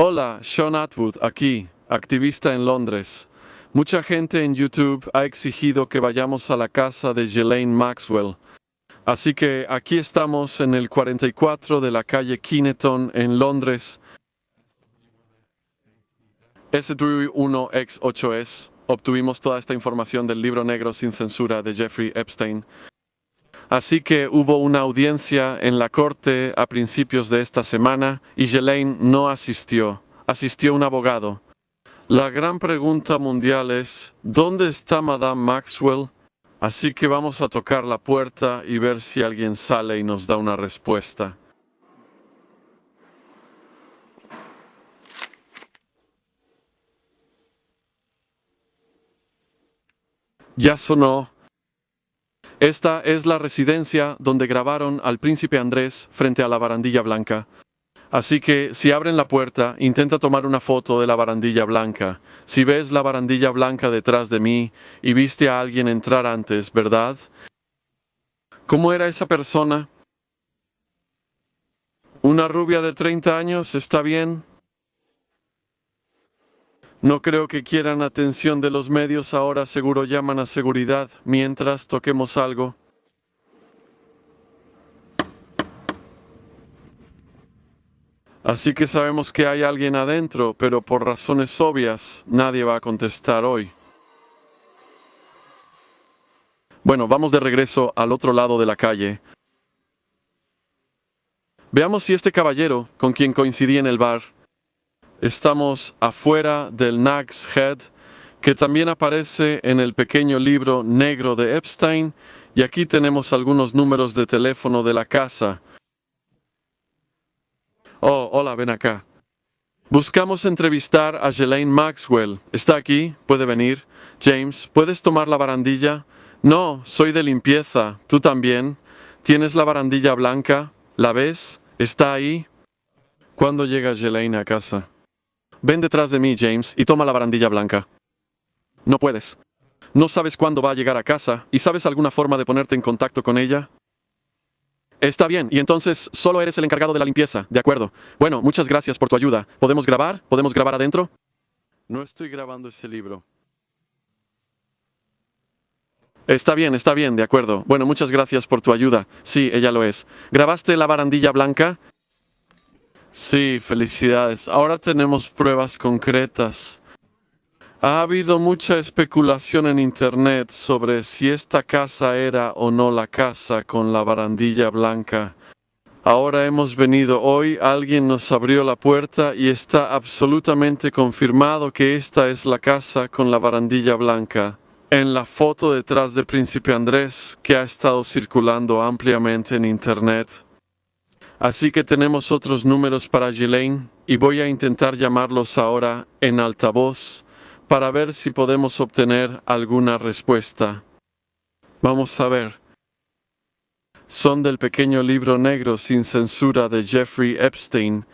Hola, Sean Atwood, aquí, activista en Londres. Mucha gente en YouTube ha exigido que vayamos a la casa de Ghislaine Maxwell. Así que aquí estamos en el 44 de la calle Kineton en Londres. SW1X8S. Obtuvimos toda esta información del libro negro sin censura de Jeffrey Epstein. Así que hubo una audiencia en la corte a principios de esta semana y Ghislaine no asistió. Asistió un abogado. La gran pregunta mundial es, ¿dónde está Madame Maxwell? Así que vamos a tocar la puerta y ver si alguien sale y nos da una respuesta. Ya sonó. Esta es la residencia donde grabaron al príncipe Andrés frente a la barandilla blanca. Así que, si abren la puerta, intenta tomar una foto de la barandilla blanca. Si ves la barandilla blanca detrás de mí y viste a alguien entrar antes, ¿verdad? ¿Cómo era esa persona? ¿Una rubia de 30 años? ¿Está bien? No creo que quieran atención de los medios ahora, seguro llaman a seguridad mientras toquemos algo. Así que sabemos que hay alguien adentro, pero por razones obvias, nadie va a contestar hoy. Bueno, vamos de regreso al otro lado de la calle. Veamos si este caballero, con quien coincidí en el bar, estamos afuera del Nag's Head, que también aparece en el pequeño libro negro de Epstein, y aquí tenemos algunos números de teléfono de la casa. Oh, hola, ven acá. Buscamos entrevistar a Ghislaine Maxwell. ¿Está aquí? ¿Puede venir? James, ¿puedes tomar la barandilla? No, soy de limpieza. ¿Tú también? ¿Tienes la barandilla blanca? ¿La ves? ¿Está ahí? ¿Cuándo llega Ghislaine a casa? Ven detrás de mí, James, y toma la barandilla blanca. No puedes. No sabes cuándo va a llegar a casa, ¿y sabes alguna forma de ponerte en contacto con ella? Está bien, y entonces solo eres el encargado de la limpieza, de acuerdo. Bueno, muchas gracias por tu ayuda. ¿Podemos grabar? ¿Podemos grabar adentro? No estoy grabando ese libro. Está bien, de acuerdo. Bueno, muchas gracias por tu ayuda. Sí, ella lo es. ¿Grabaste la barandilla blanca? Sí, felicidades. Ahora tenemos pruebas concretas. Ha habido mucha especulación en Internet sobre si esta casa era o no la casa con la barandilla blanca. Ahora hemos venido hoy, alguien nos abrió la puerta y está absolutamente confirmado que esta es la casa con la barandilla blanca. En la foto detrás del príncipe Andrés, que ha estado circulando ampliamente en Internet. Así que tenemos otros números para Ghislaine y voy a intentar llamarlos ahora en altavoz para ver si podemos obtener alguna respuesta. Vamos a ver. Son del pequeño libro negro sin censura de Jeffrey Epstein.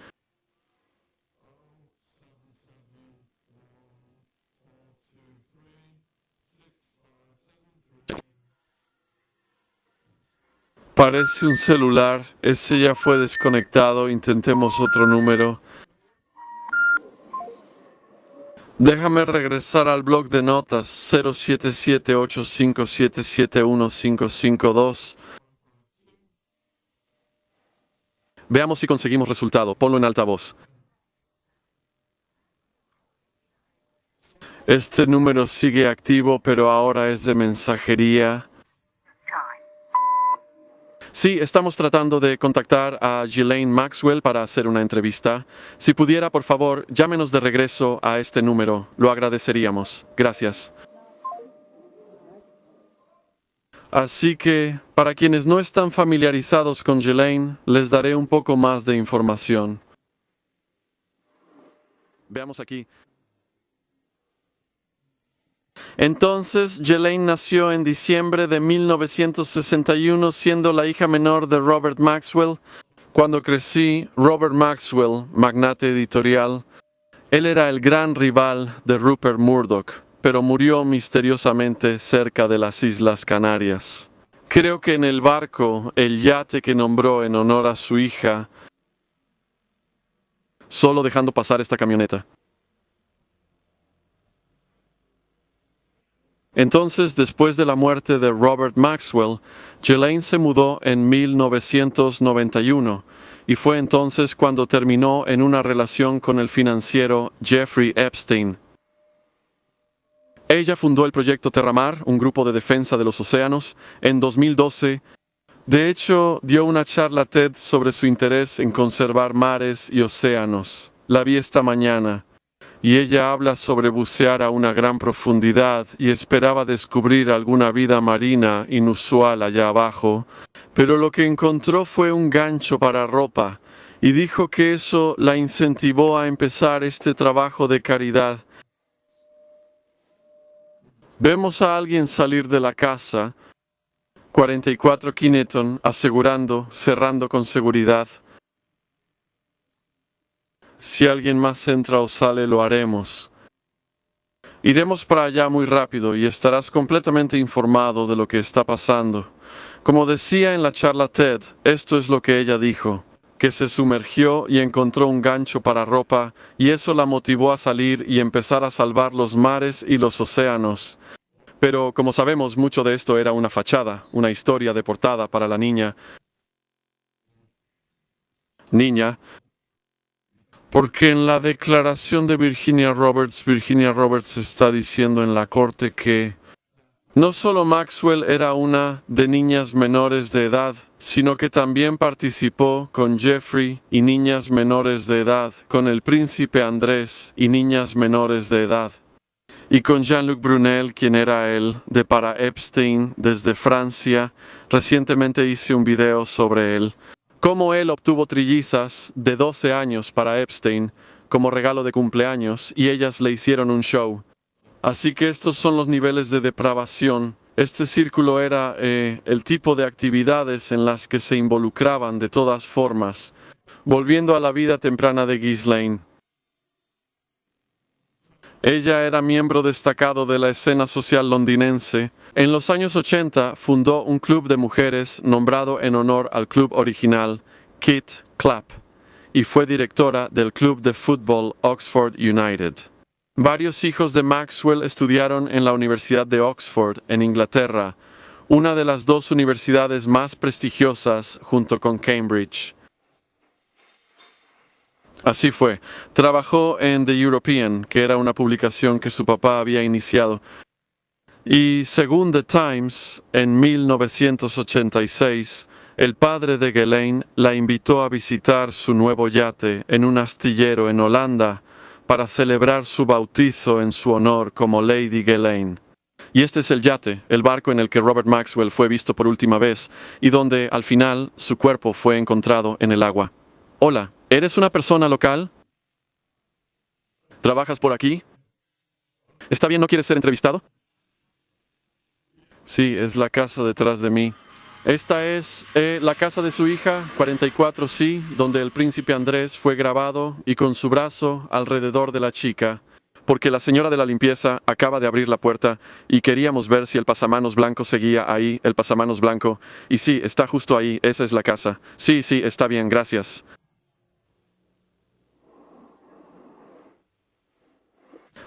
Parece un celular. Ese ya fue desconectado. Intentemos otro número. Déjame regresar al blog de notas 077857715552. Veamos si conseguimos resultado. Ponlo en altavoz. Este número sigue activo, pero ahora es de mensajería. Sí, estamos tratando de contactar a Ghislaine Maxwell para hacer una entrevista. Si pudiera, por favor, llámenos de regreso a este número. Lo agradeceríamos. Gracias. Así que, para quienes no están familiarizados con Ghislaine, les daré un poco más de información. Veamos aquí. Entonces, Ghislaine nació en diciembre de 1961, siendo la hija menor de Robert Maxwell. Cuando crecí, Robert Maxwell, magnate editorial, él era el gran rival de Rupert Murdoch, pero murió misteriosamente cerca de las Islas Canarias. Creo que en el barco, el yate que nombró en honor a su hija, solo dejando pasar esta camioneta. Entonces, después de la muerte de Robert Maxwell, Ghislaine se mudó en 1991 y fue entonces cuando terminó en una relación con el financiero Jeffrey Epstein. Ella fundó el proyecto Terramar, un grupo de defensa de los océanos, en 2012. De hecho, dio una charla TED sobre su interés en conservar mares y océanos. La vi esta mañana. Y ella habla sobre bucear a una gran profundidad y esperaba descubrir alguna vida marina inusual allá abajo, pero lo que encontró fue un gancho para ropa, y dijo que eso la incentivó a empezar este trabajo de caridad. Vemos a alguien salir de la casa, 44 Kineton, asegurando, cerrando con seguridad. Si alguien más entra o sale, lo haremos. Iremos para allá muy rápido y estarás completamente informado de lo que está pasando. Como decía en la charla TED, esto es lo que ella dijo, que se sumergió y encontró un gancho para ropa, y eso la motivó a salir y empezar a salvar los mares y los océanos. Pero, como sabemos, mucho de esto era una fachada, una historia de portada para la niña. Porque en la declaración de Virginia Roberts está diciendo en la corte que no solo Maxwell era una de niñas menores de edad, sino que también participó con Jeffrey y niñas menores de edad, con el príncipe Andrés y niñas menores de edad, y con Jean-Luc Brunel, quien era él, de para Epstein desde Francia. Recientemente hice un video sobre él. Cómo él obtuvo trillizas de 12 años para Epstein como regalo de cumpleaños y ellas le hicieron un show. Así que estos son los niveles de depravación. Este círculo era el tipo de actividades en las que se involucraban de todas formas. Volviendo a la vida temprana de Ghislaine. Ella era miembro destacado de la escena social londinense. En los años 80 fundó un club de mujeres nombrado en honor al club original, Kit Clap, y fue directora del club de fútbol Oxford United. Varios hijos de Maxwell estudiaron en la Universidad de Oxford, en Inglaterra, una de las dos universidades más prestigiosas junto con Cambridge. Así fue. Trabajó en The European, que era una publicación que su papá había iniciado. Y según The Times, en 1986, el padre de Ghislaine la invitó a visitar su nuevo yate en un astillero en Holanda para celebrar su bautizo en su honor como Lady Ghislaine. Y este es el yate, el barco en el que Robert Maxwell fue visto por última vez y donde, al final, su cuerpo fue encontrado en el agua. Hola, ¿eres una persona local? ¿Trabajas por aquí? ¿Está bien, no quieres ser entrevistado? Sí, es la casa detrás de mí. Esta es la casa de su hija, 44C, donde el príncipe Andrés fue grabado y con su brazo alrededor de la chica, porque la señora de la limpieza acaba de abrir la puerta y queríamos ver si el pasamanos blanco seguía ahí, el pasamanos blanco. Y sí, está justo ahí, esa es la casa. Sí, está bien, gracias.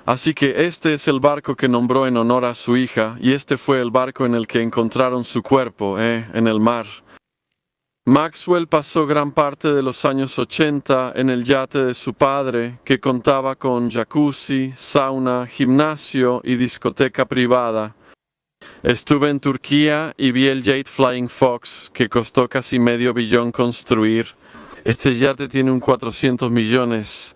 Así que este es el barco que nombró en honor a su hija, y este fue el barco en el que encontraron su cuerpo, en el mar. Maxwell pasó gran parte de los años 80 en el yate de su padre, que contaba con jacuzzi, sauna, gimnasio y discoteca privada. Estuve en Turquía y vi el Jade Flying Fox, que costó casi $500 millones construir. Este yate tiene un 400 millones.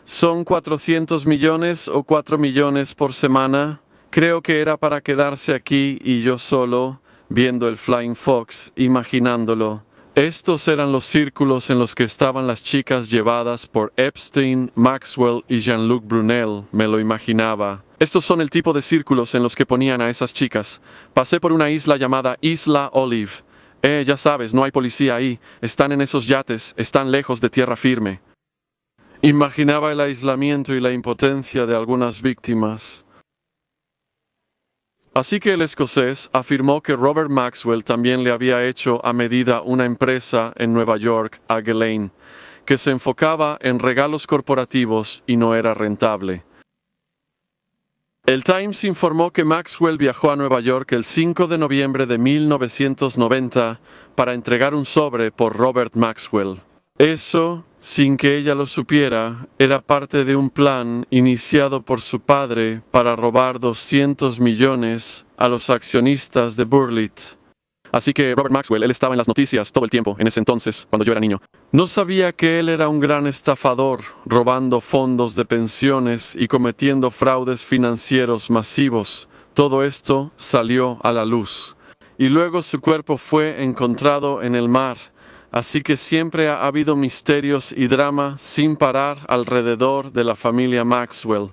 ¿Son 400 millones o 4 millones por semana? Creo que era para quedarse aquí y yo solo, viendo el Flying Fox, imaginándolo. Estos eran los círculos en los que estaban las chicas llevadas por Epstein, Maxwell y Jean-Luc Brunel, me lo imaginaba. Estos son el tipo de círculos en los que ponían a esas chicas. Pasé por una isla llamada Isla Olive. Ya sabes, no hay policía ahí. Están en esos yates, están lejos de tierra firme. Imaginaba el aislamiento y la impotencia de algunas víctimas. Así que el escocés afirmó que Robert Maxwell también le había hecho a medida una empresa en Nueva York a Ghislaine, que se enfocaba en regalos corporativos y no era rentable. El Times informó que Maxwell viajó a Nueva York el 5 de noviembre de 1990 para entregar un sobre por Robert Maxwell. Eso, sin que ella lo supiera, era parte de un plan iniciado por su padre para robar 200 millones a los accionistas de Burlitt. Así que Robert Maxwell, él estaba en las noticias todo el tiempo en ese entonces, cuando yo era niño. No sabía que él era un gran estafador, robando fondos de pensiones y cometiendo fraudes financieros masivos. Todo esto salió a la luz. Y luego su cuerpo fue encontrado en el mar. Así que siempre ha habido misterios y drama sin parar alrededor de la familia Maxwell.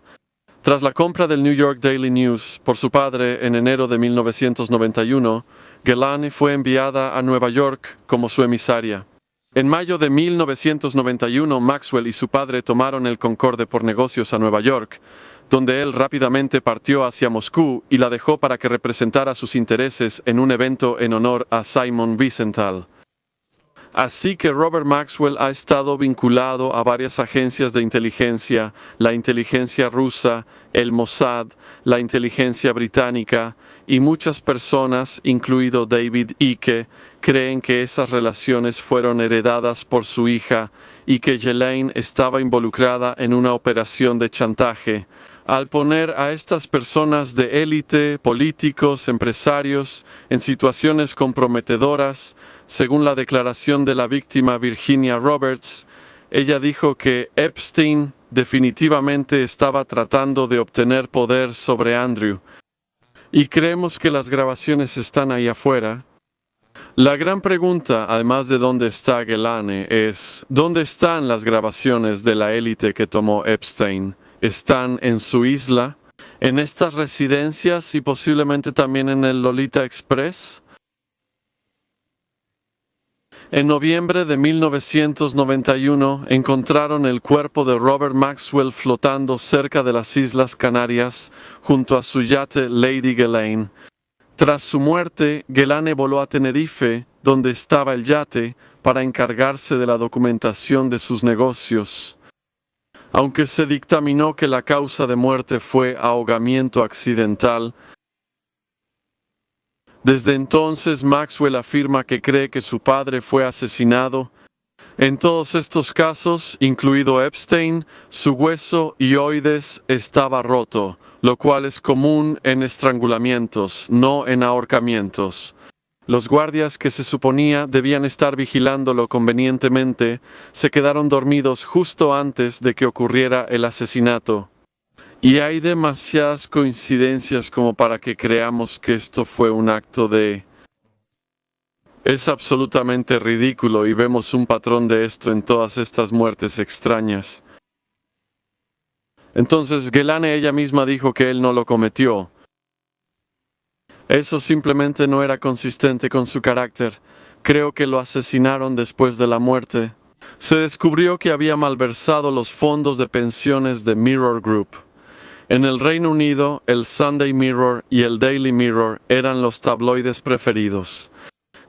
Tras la compra del New York Daily News por su padre en enero de 1991, Ghelani fue enviada a Nueva York como su emisaria. En mayo de 1991, Maxwell y su padre tomaron el Concorde por negocios a Nueva York, donde él rápidamente partió hacia Moscú y la dejó para que representara sus intereses en un evento en honor a Simon Wiesenthal. Así que Robert Maxwell ha estado vinculado a varias agencias de inteligencia, la inteligencia rusa, el Mossad, la inteligencia británica, y muchas personas, incluido David Icke, creen que esas relaciones fueron heredadas por su hija y que Ghislaine estaba involucrada en una operación de chantaje. Al poner a estas personas de élite, políticos, empresarios, en situaciones comprometedoras, según la declaración de la víctima Virginia Roberts, ella dijo que Epstein definitivamente estaba tratando de obtener poder sobre Andrew. Y creemos que las grabaciones están ahí afuera. La gran pregunta, además de dónde está Ghelani, es ¿dónde están las grabaciones de la élite que tomó Epstein? ¿Están en su isla, en estas residencias y posiblemente también en el Lolita Express? En noviembre de 1991 encontraron el cuerpo de Robert Maxwell flotando cerca de las Islas Canarias junto a su yate Lady Ghislaine. Tras su muerte, Ghelani voló a Tenerife, donde estaba el yate, para encargarse de la documentación de sus negocios. Aunque se dictaminó que la causa de muerte fue ahogamiento accidental, desde entonces Maxwell afirma que cree que su padre fue asesinado. En todos estos casos, incluido Epstein, su hueso hioides estaba roto, lo cual es común en estrangulamientos, no en ahorcamientos. Los guardias que se suponía debían estar vigilándolo convenientemente se quedaron dormidos justo antes de que ocurriera el asesinato. Y hay demasiadas coincidencias como para que creamos que esto fue un acto de... Es absolutamente ridículo y vemos un patrón de esto en todas estas muertes extrañas. Entonces Ghelani ella misma dijo que él no lo cometió. Eso simplemente no era consistente con su carácter. Creo que lo asesinaron después de la muerte. Se descubrió que había malversado los fondos de pensiones de Mirror Group. En el Reino Unido, el Sunday Mirror y el Daily Mirror eran los tabloides preferidos.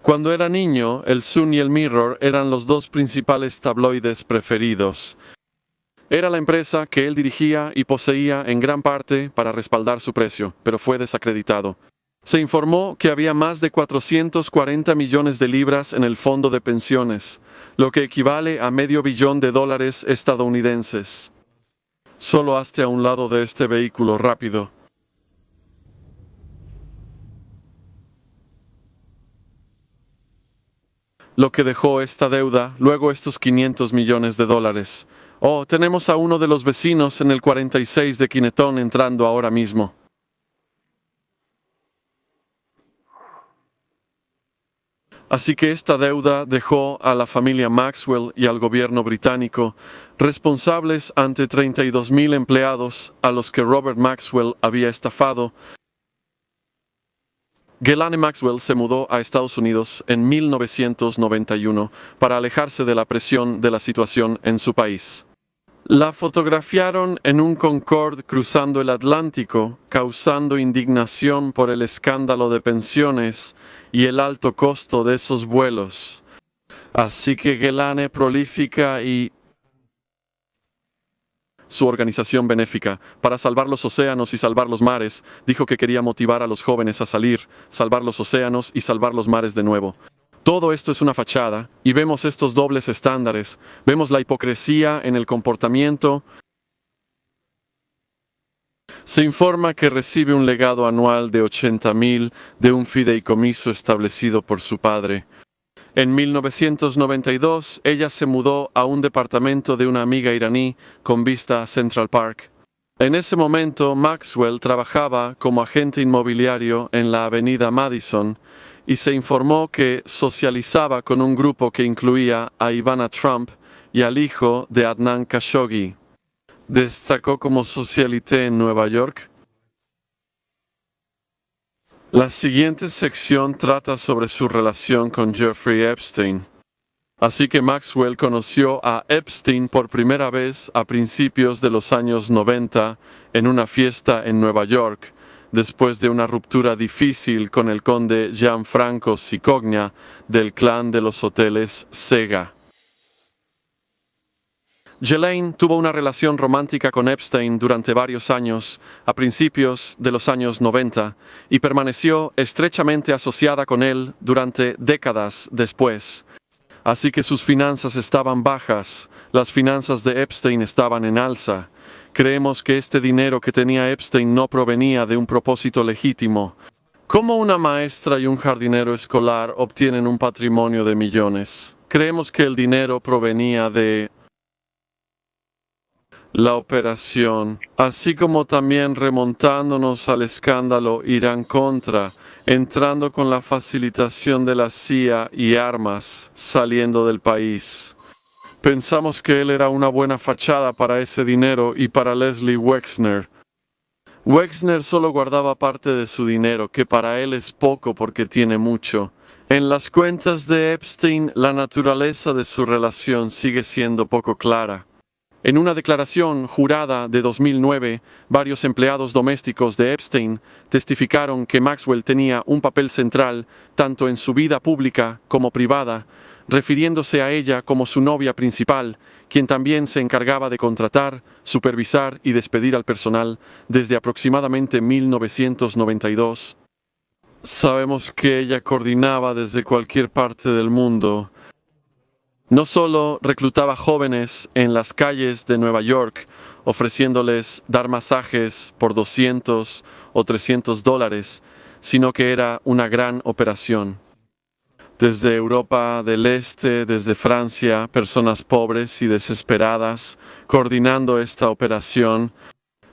Cuando era niño, el Sun y el Mirror eran los dos principales tabloides preferidos. Era la empresa que él dirigía y poseía en gran parte para respaldar su precio, pero fue desacreditado. Se informó que había más de 440 millones de libras en el fondo de pensiones, lo que equivale a $500 million estadounidenses. Solo hazte a un lado de este vehículo rápido. Lo que dejó esta deuda, luego estos $500 millones. Oh, tenemos a uno de los vecinos en el 46 de Quinetón entrando ahora mismo. Así que esta deuda dejó a la familia Maxwell y al gobierno británico responsables ante 32,000 empleados a los que Robert Maxwell había estafado. Ghelani Maxwell se mudó a Estados Unidos en 1991 para alejarse de la presión de la situación en su país. La fotografiaron en un Concorde cruzando el Atlántico, causando indignación por el escándalo de pensiones y el alto costo de esos vuelos. Así que Gelane prolífica y su organización benéfica para salvar los océanos y salvar los mares, dijo que quería motivar a los jóvenes a salir, salvar los océanos y salvar los mares de nuevo. Todo esto es una fachada, y vemos estos dobles estándares, vemos la hipocresía en el comportamiento. Se informa que recibe un legado anual de 80.000 de un fideicomiso establecido por su padre. En 1992, ella se mudó a un departamento de una amiga iraní con vista a Central Park. En ese momento, Maxwell trabajaba como agente inmobiliario en la avenida Madison y se informó que socializaba con un grupo que incluía a Ivana Trump y al hijo de Adnan Khashoggi. Destacó como socialité en Nueva York. La siguiente sección trata sobre su relación con Jeffrey Epstein. Así que Maxwell conoció a Epstein por primera vez a principios de los años 90 en una fiesta en Nueva York, después de una ruptura difícil con el conde Gianfranco Cicogna del clan de los hoteles Sega. Ghislaine tuvo una relación romántica con Epstein durante varios años, a principios de los años 90, y permaneció estrechamente asociada con él durante décadas después. Así que sus finanzas estaban bajas, las finanzas de Epstein estaban en alza. Creemos que este dinero que tenía Epstein no provenía de un propósito legítimo. ¿Cómo una maestra y un jardinero escolar obtienen un patrimonio de millones? Creemos que el dinero provenía de la operación, así como también remontándonos al escándalo Irán-Contra, entrando con la facilitación de la CIA y armas, saliendo del país. Pensamos que él era una buena fachada para ese dinero y para Leslie Wexner. Wexner solo guardaba parte de su dinero, que para él es poco porque tiene mucho. En las cuentas de Epstein, la naturaleza de su relación sigue siendo poco clara. En una declaración jurada de 2009, varios empleados domésticos de Epstein testificaron que Maxwell tenía un papel central tanto en su vida pública como privada, refiriéndose a ella como su novia principal, quien también se encargaba de contratar, supervisar y despedir al personal desde aproximadamente 1992. Sabemos que ella coordinaba desde cualquier parte del mundo. No solo reclutaba jóvenes en las calles de Nueva York, ofreciéndoles dar masajes por $200 o $300, sino que era una gran operación. Desde Europa del Este, desde Francia, personas pobres y desesperadas, coordinando esta operación.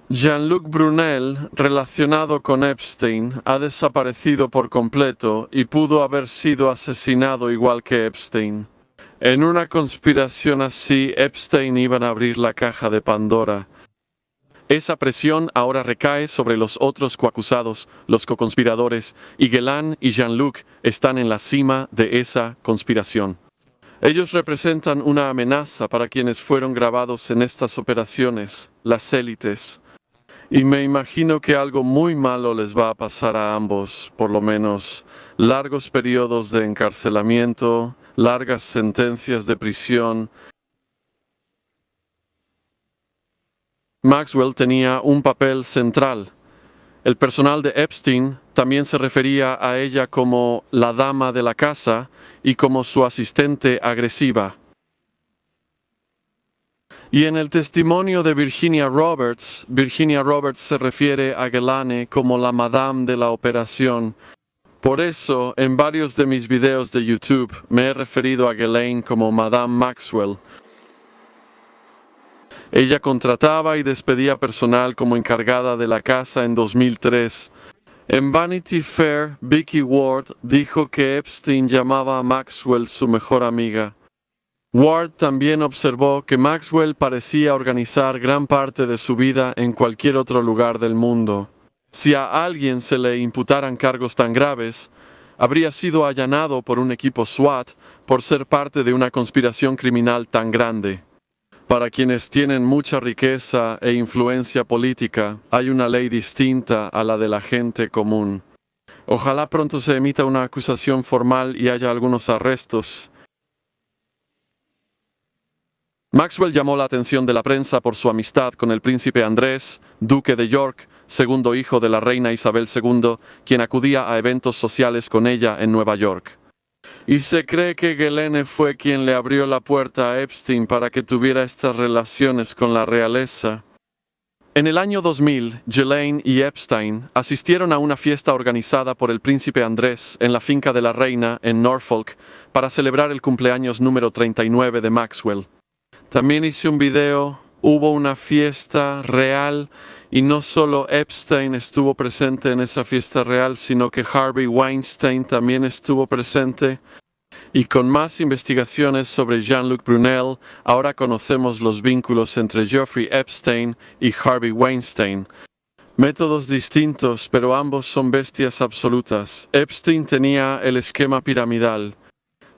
Jean-Luc Brunel, relacionado con Epstein, ha desaparecido por completo y pudo haber sido asesinado igual que Epstein. En una conspiración así, Epstein iba a abrir la caja de Pandora. Esa presión ahora recae sobre los otros coacusados, los coconspiradores, y Ghislaine y Jean-Luc están en la cima de esa conspiración. Ellos representan una amenaza para quienes fueron grabados en estas operaciones, las élites. Y me imagino que algo muy malo les va a pasar a ambos, por lo menos largos periodos de encarcelamiento, largas sentencias de prisión. Maxwell tenía un papel central. El personal de Epstein también se refería a ella como la dama de la casa y como su asistente agresiva. Y en el testimonio de Virginia Roberts se refiere a Ghislaine como la madame de la operación. Por eso, en varios de mis videos de YouTube me he referido a Ghislaine como Madame Maxwell. Ella contrataba y despedía personal como encargada de la casa en 2003. En Vanity Fair, Vicky Ward dijo que Epstein llamaba a Maxwell su mejor amiga. Ward también observó que Maxwell parecía organizar gran parte de su vida en cualquier otro lugar del mundo. Si a alguien se le imputaran cargos tan graves, habría sido allanado por un equipo SWAT por ser parte de una conspiración criminal tan grande. Para quienes tienen mucha riqueza e influencia política, hay una ley distinta a la de la gente común. Ojalá pronto se emita una acusación formal y haya algunos arrestos. Maxwell llamó la atención de la prensa por su amistad con el príncipe Andrés, duque de York, segundo hijo de la reina Isabel II, quien acudía a eventos sociales con ella en Nueva York. Y se cree que Ghislaine fue quien le abrió la puerta a Epstein para que tuviera estas relaciones con la realeza. En el año 2000, Ghislaine y Epstein asistieron a una fiesta organizada por el príncipe Andrés en la finca de la reina en Norfolk para celebrar el cumpleaños número 39 de Maxwell. También hice un video, hubo una fiesta real y no solo Epstein estuvo presente en esa fiesta real, sino que Harvey Weinstein también estuvo presente. Y con más investigaciones sobre Jean-Luc Brunel, ahora conocemos los vínculos entre Jeffrey Epstein y Harvey Weinstein. Métodos distintos, pero ambos son bestias absolutas. Epstein tenía el esquema piramidal.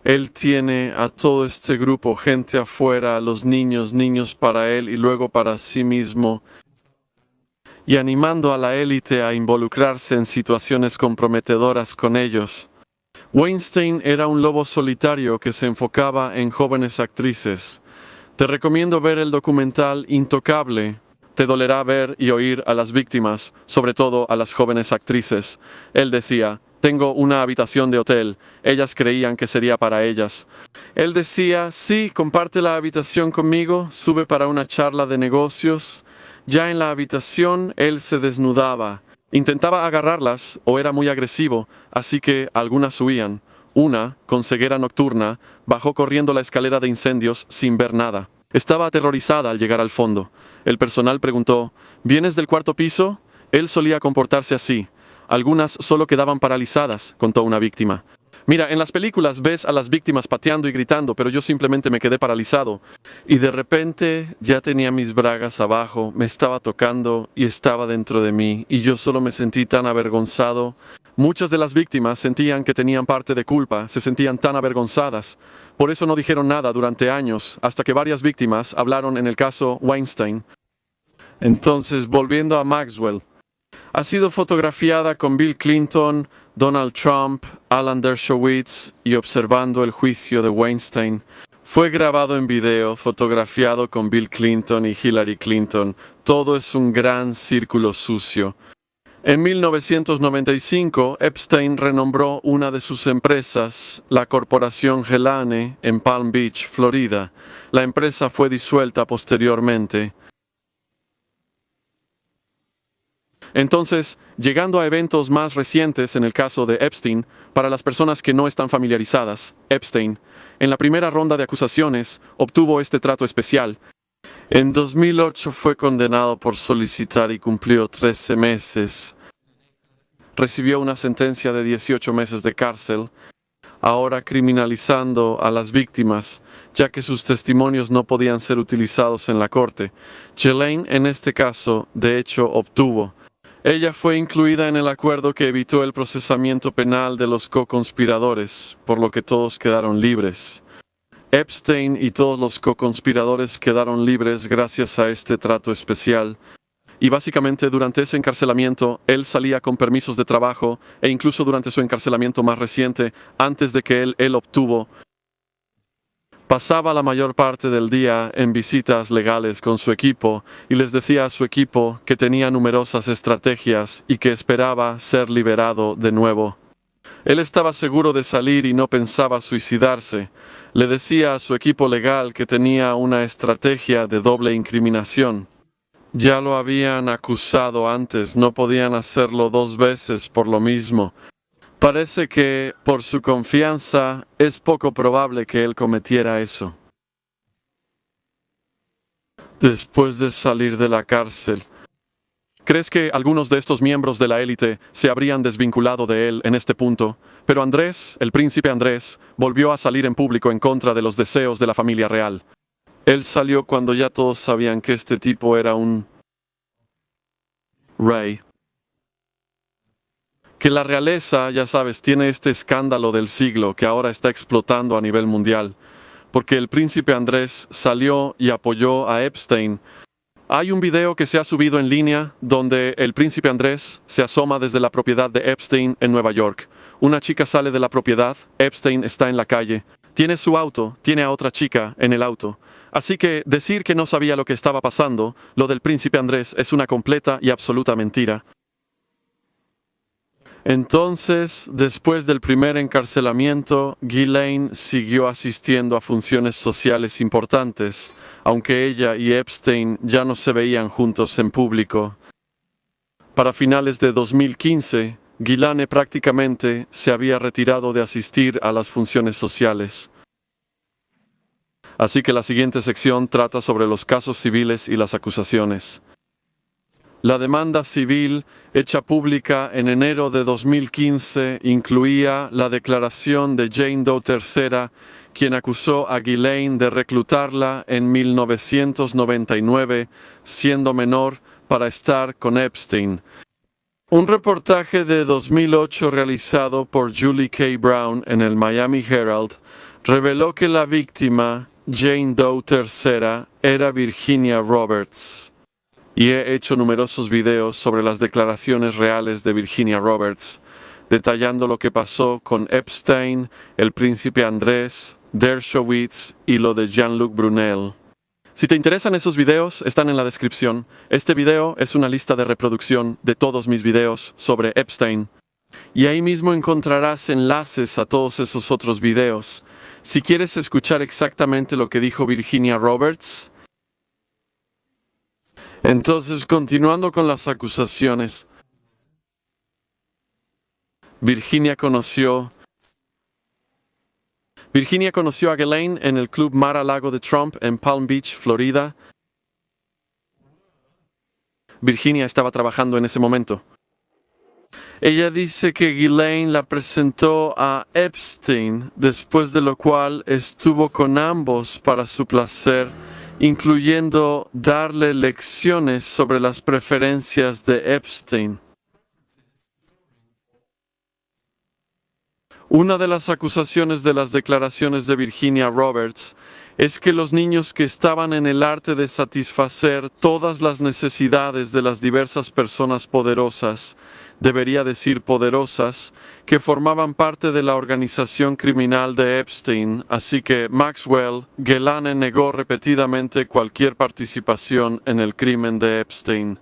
Él tiene a todo este grupo, gente afuera, los niños para él y luego para sí mismo, y animando a la élite a involucrarse en situaciones comprometedoras con ellos. Weinstein era un lobo solitario que se enfocaba en jóvenes actrices. Te recomiendo ver el documental Intocable. Te dolerá ver y oír a las víctimas, sobre todo a las jóvenes actrices. Él decía: tengo una habitación de hotel. Ellas creían que sería para ellas. Él decía: sí, comparte la habitación conmigo, sube para una charla de negocios. Ya en la habitación, él se desnudaba. Intentaba agarrarlas o era muy agresivo, así que algunas huían. Una, con ceguera nocturna, bajó corriendo la escalera de incendios sin ver nada. Estaba aterrorizada al llegar al fondo. El personal preguntó: ¿vienes del cuarto piso? Él solía comportarse así. Algunas solo quedaban paralizadas, contó una víctima. Mira, en las películas ves a las víctimas pateando y gritando, pero yo simplemente me quedé paralizado. Y de repente ya tenía mis bragas abajo, me estaba tocando y estaba dentro de mí, y yo solo me sentí tan avergonzado. Muchas de las víctimas sentían que tenían parte de culpa, se sentían tan avergonzadas. Por eso no dijeron nada durante años, hasta que varias víctimas hablaron en el caso Weinstein. Entonces, volviendo a Maxwell. Ha sido fotografiada con Bill Clinton, Donald Trump, Alan Dershowitz y observando el juicio de Weinstein. Fue grabado en video, fotografiado con Bill Clinton y Hillary Clinton. Todo es un gran círculo sucio. En 1995, Epstein renombró una de sus empresas, la corporación Ghislaine, en Palm Beach, Florida. La empresa fue disuelta posteriormente. Entonces, llegando a eventos más recientes en el caso de Epstein, para las personas que no están familiarizadas, Epstein, en la primera ronda de acusaciones, obtuvo este trato especial. En 2008 fue condenado por solicitar y cumplió 13 meses. Recibió una sentencia de 18 meses de cárcel, ahora criminalizando a las víctimas, ya que sus testimonios no podían ser utilizados en la corte. Ghislaine, en este caso, de hecho, obtuvo. Ella fue incluida en el acuerdo que evitó el procesamiento penal de los co-conspiradores, por lo que todos quedaron libres. Epstein y todos los co-conspiradores quedaron libres gracias a este trato especial. Y básicamente durante ese encarcelamiento, él salía con permisos de trabajo e incluso durante su encarcelamiento más reciente, antes de que él obtuvo, pasaba la mayor parte del día en visitas legales con su equipo y les decía a su equipo que tenía numerosas estrategias y que esperaba ser liberado de nuevo. Él estaba seguro de salir y no pensaba suicidarse. Le decía a su equipo legal que tenía una estrategia de doble incriminación. Ya lo habían acusado antes, no podían hacerlo dos veces por lo mismo. Parece que, por su confianza, es poco probable que él cometiera eso. Después de salir de la cárcel, ¿crees que algunos de estos miembros de la élite se habrían desvinculado de él en este punto? Pero Andrés, el príncipe Andrés, volvió a salir en público en contra de los deseos de la familia real. Él salió cuando ya todos sabían que este tipo era un rey. Que la realeza, ya sabes, tiene este escándalo del siglo que ahora está explotando a nivel mundial, porque el príncipe Andrés salió y apoyó a Epstein. Hay un video que se ha subido en línea donde el príncipe Andrés se asoma desde la propiedad de Epstein en Nueva York. Una chica sale de la propiedad, Epstein está en la calle. Tiene su auto, tiene a otra chica en el auto. Así que decir que no sabía lo que estaba pasando, lo del príncipe Andrés, es una completa y absoluta mentira. Entonces, después del primer encarcelamiento, Ghislaine siguió asistiendo a funciones sociales importantes, aunque ella y Epstein ya no se veían juntos en público. Para finales de 2015, Ghislaine prácticamente se había retirado de asistir a las funciones sociales. Así que la siguiente sección trata sobre los casos civiles y las acusaciones. La demanda civil hecha pública en enero de 2015 incluía la declaración de Jane Doe III, quien acusó a Ghislaine de reclutarla en 1999, siendo menor, para estar con Epstein. Un reportaje de 2008 realizado por Julie K. Brown en el Miami Herald reveló que la víctima, Jane Doe III, era Virginia Roberts. Y he hecho numerosos videos sobre las declaraciones reales de Virginia Roberts, detallando lo que pasó con Epstein, el príncipe Andrés, Dershowitz y lo de Jean-Luc Brunel. Si te interesan esos videos, están en la descripción. Este video es una lista de reproducción de todos mis videos sobre Epstein. Y ahí mismo encontrarás enlaces a todos esos otros videos. Si quieres escuchar exactamente lo que dijo Virginia Roberts. Entonces, continuando con las acusaciones. Virginia conoció a Ghislaine en el club Mar-a-Lago de Trump en Palm Beach, Florida. Virginia estaba trabajando en ese momento. Ella dice que Ghislaine la presentó a Epstein, después de lo cual estuvo con ambos para su placer, incluyendo darle lecciones sobre las preferencias de Epstein. Una de las acusaciones de las declaraciones de Virginia Roberts es que los niños que estaban en el arte de satisfacer todas las necesidades de las diversas personas poderosas, debería decir poderosas, que formaban parte de la organización criminal de Epstein, así que Maxwell Ghislaine negó repetidamente cualquier participación en el crimen de Epstein.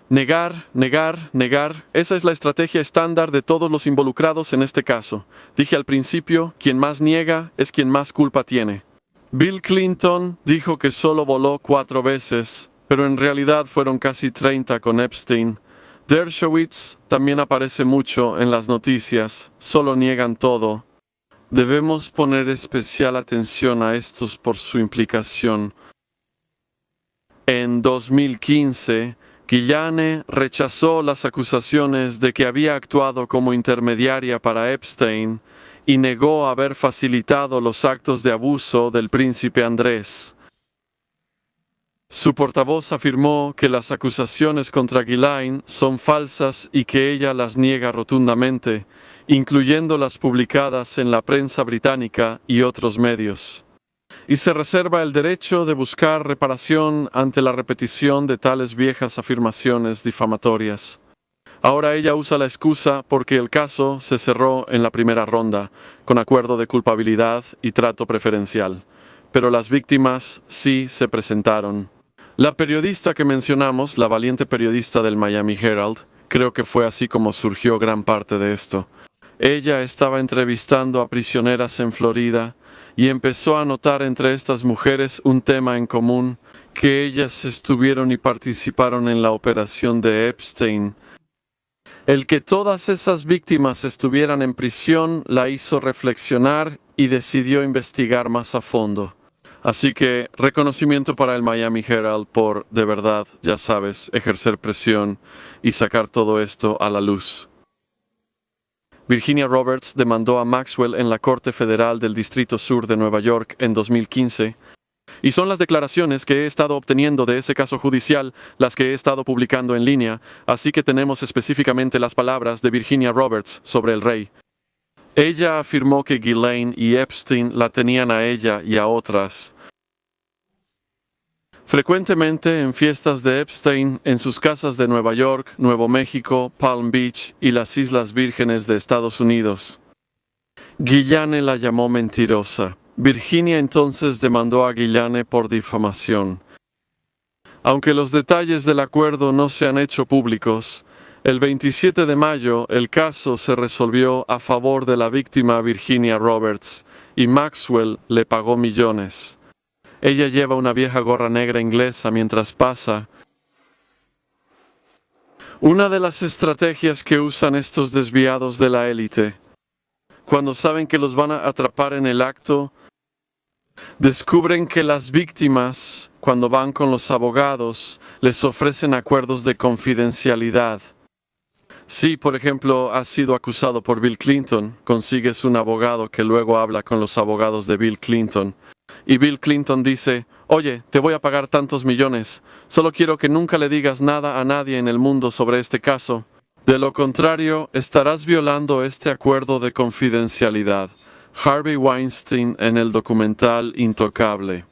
Negar, negar, negar, esa es la estrategia estándar de todos los involucrados en este caso. Dije al principio, quien más niega es quien más culpa tiene. Bill Clinton dijo que solo voló 4 veces, pero en realidad fueron casi 30 con Epstein. Dershowitz también aparece mucho en las noticias, solo niegan todo. Debemos poner especial atención a estos por su implicación. En 2015, Ghislaine rechazó las acusaciones de que había actuado como intermediaria para Epstein y negó haber facilitado los actos de abuso del príncipe Andrés. Su portavoz afirmó que las acusaciones contra Ghislaine son falsas y que ella las niega rotundamente, incluyendo las publicadas en la prensa británica y otros medios. Y se reserva el derecho de buscar reparación ante la repetición de tales viejas afirmaciones difamatorias. Ahora ella usa la excusa porque el caso se cerró en la primera ronda, con acuerdo de culpabilidad y trato preferencial. Pero las víctimas sí se presentaron. La periodista que mencionamos, la valiente periodista del Miami Herald, creo que fue así como surgió gran parte de esto. Ella estaba entrevistando a prisioneras en Florida y empezó a notar entre estas mujeres un tema en común, que ellas estuvieron y participaron en la operación de Epstein. El que todas esas víctimas estuvieran en prisión la hizo reflexionar y decidió investigar más a fondo. Así que reconocimiento para el Miami Herald por, de verdad, ya sabes, ejercer presión y sacar todo esto a la luz. Virginia Roberts demandó a Maxwell en la Corte Federal del Distrito Sur de Nueva York en 2015, y son las declaraciones que he estado obteniendo de ese caso judicial las que he estado publicando en línea, así que tenemos específicamente las palabras de Virginia Roberts sobre el rey. Ella afirmó que Ghislaine y Epstein la tenían a ella y a otras. Frecuentemente en fiestas de Epstein, en sus casas de Nueva York, Nuevo México, Palm Beach y las Islas Vírgenes de Estados Unidos. Ghislaine la llamó mentirosa. Virginia entonces demandó a Guillane por difamación. Aunque los detalles del acuerdo no se han hecho públicos, el 27 de mayo el caso se resolvió a favor de la víctima Virginia Roberts y Maxwell le pagó millones. Ella lleva una vieja gorra negra inglesa mientras pasa. Una de las estrategias que usan estos desviados de la élite, cuando saben que los van a atrapar en el acto, descubren que las víctimas, cuando van con los abogados, les ofrecen acuerdos de confidencialidad. Si, por ejemplo, has sido acusado por Bill Clinton, consigues un abogado que luego habla con los abogados de Bill Clinton. Y Bill Clinton dice, oye, te voy a pagar tantos millones, solo quiero que nunca le digas nada a nadie en el mundo sobre este caso. De lo contrario, estarás violando este acuerdo de confidencialidad. Harvey Weinstein en el documental Intocable.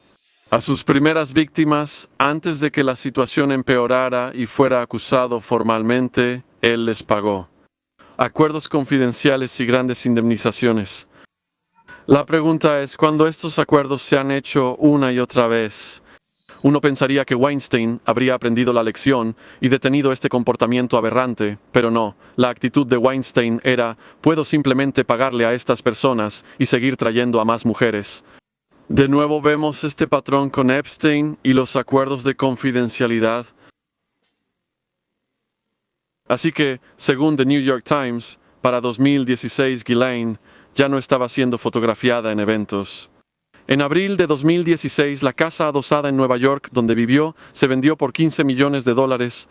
A sus primeras víctimas, antes de que la situación empeorara y fuera acusado formalmente, él les pagó. Acuerdos confidenciales y grandes indemnizaciones. La pregunta es, cuando estos acuerdos se han hecho una y otra vez, uno pensaría que Weinstein habría aprendido la lección y detenido este comportamiento aberrante, pero no. La actitud de Weinstein era, puedo simplemente pagarle a estas personas y seguir trayendo a más mujeres. De nuevo vemos este patrón con Epstein y los acuerdos de confidencialidad. Así que, según The New York Times, para 2016 Ghislaine ya no estaba siendo fotografiada en eventos. En abril de 2016, la casa adosada en Nueva York, donde vivió, se vendió por $15 millones.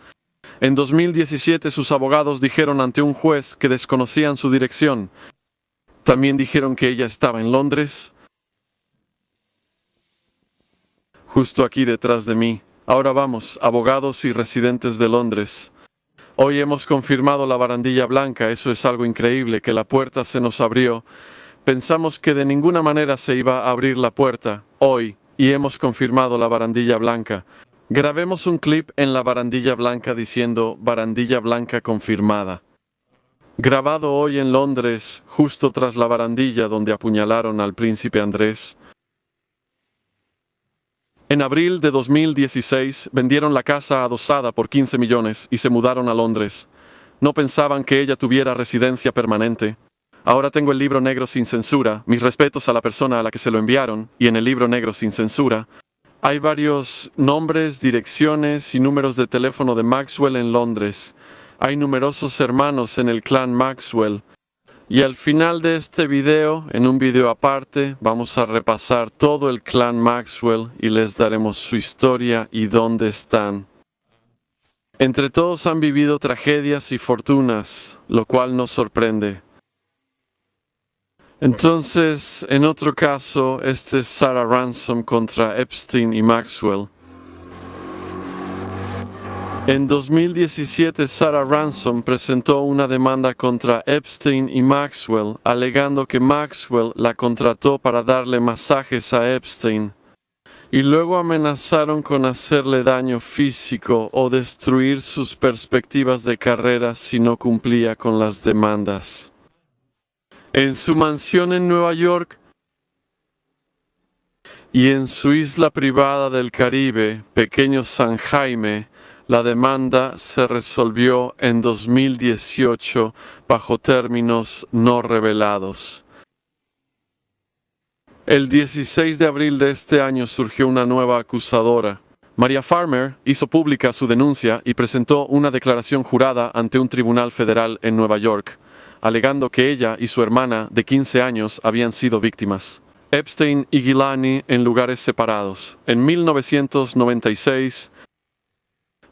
En 2017, sus abogados dijeron ante un juez que desconocían su dirección. También dijeron que ella estaba en Londres. Justo aquí detrás de mí. Ahora vamos, abogados y residentes de Londres. Hoy hemos confirmado la barandilla blanca, eso es algo increíble, que la puerta se nos abrió. Pensamos que de ninguna manera se iba a abrir la puerta, hoy, y hemos confirmado la barandilla blanca. Grabemos un clip en la barandilla blanca diciendo barandilla blanca confirmada. Grabado hoy en Londres, justo tras la barandilla donde apuñalaron al príncipe Andrés. En abril de 2016 vendieron la casa adosada por 15 millones y se mudaron a Londres. No pensaban que ella tuviera residencia permanente. Ahora tengo el libro negro sin censura, mis respetos a la persona a la que se lo enviaron, y en el libro negro sin censura hay varios nombres, direcciones y números de teléfono de Maxwell en Londres. Hay numerosos hermanos en el clan Maxwell. Y al final de este video, en un video aparte, vamos a repasar todo el clan Maxwell y les daremos su historia y dónde están. Entre todos han vivido tragedias y fortunas, lo cual nos sorprende. Entonces, en otro caso, este es Sarah Ransom contra Epstein y Maxwell. En 2017, Sarah Ransom presentó una demanda contra Epstein y Maxwell, alegando que Maxwell la contrató para darle masajes a Epstein, y luego amenazaron con hacerle daño físico o destruir sus perspectivas de carrera si no cumplía con las demandas. En su mansión en Nueva York y en su isla privada del Caribe, Pequeño San Jaime, la demanda se resolvió en 2018 bajo términos no revelados. El 16 de abril de este año surgió una nueva acusadora. Maria Farmer hizo pública su denuncia y presentó una declaración jurada ante un tribunal federal en Nueva York, alegando que ella y su hermana de 15 años habían sido víctimas. Epstein y Ghislaine en lugares separados. En 1996,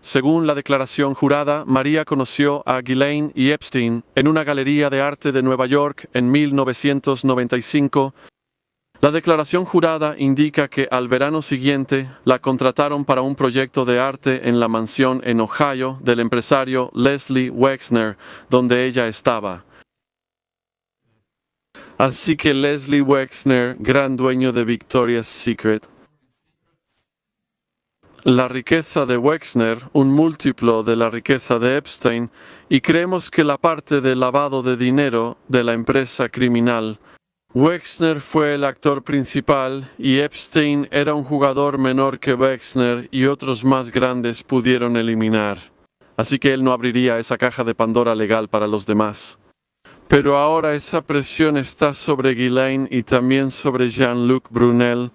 según la declaración jurada, María conoció a Ghislaine y Epstein en una galería de arte de Nueva York en 1995. La declaración jurada indica que al verano siguiente la contrataron para un proyecto de arte en la mansión en Ohio del empresario Leslie Wexner, donde ella estaba. Así que Leslie Wexner, gran dueño de Victoria's Secret. La riqueza de Wexner, un múltiplo de la riqueza de Epstein, y creemos que la parte del lavado de dinero de la empresa criminal Wexner fue el actor principal y Epstein era un jugador menor que Wexner y otros más grandes pudieron eliminar. Así que él no abriría esa caja de Pandora legal para los demás. Pero ahora esa presión está sobre Ghislaine y también sobre Jean-Luc Brunel.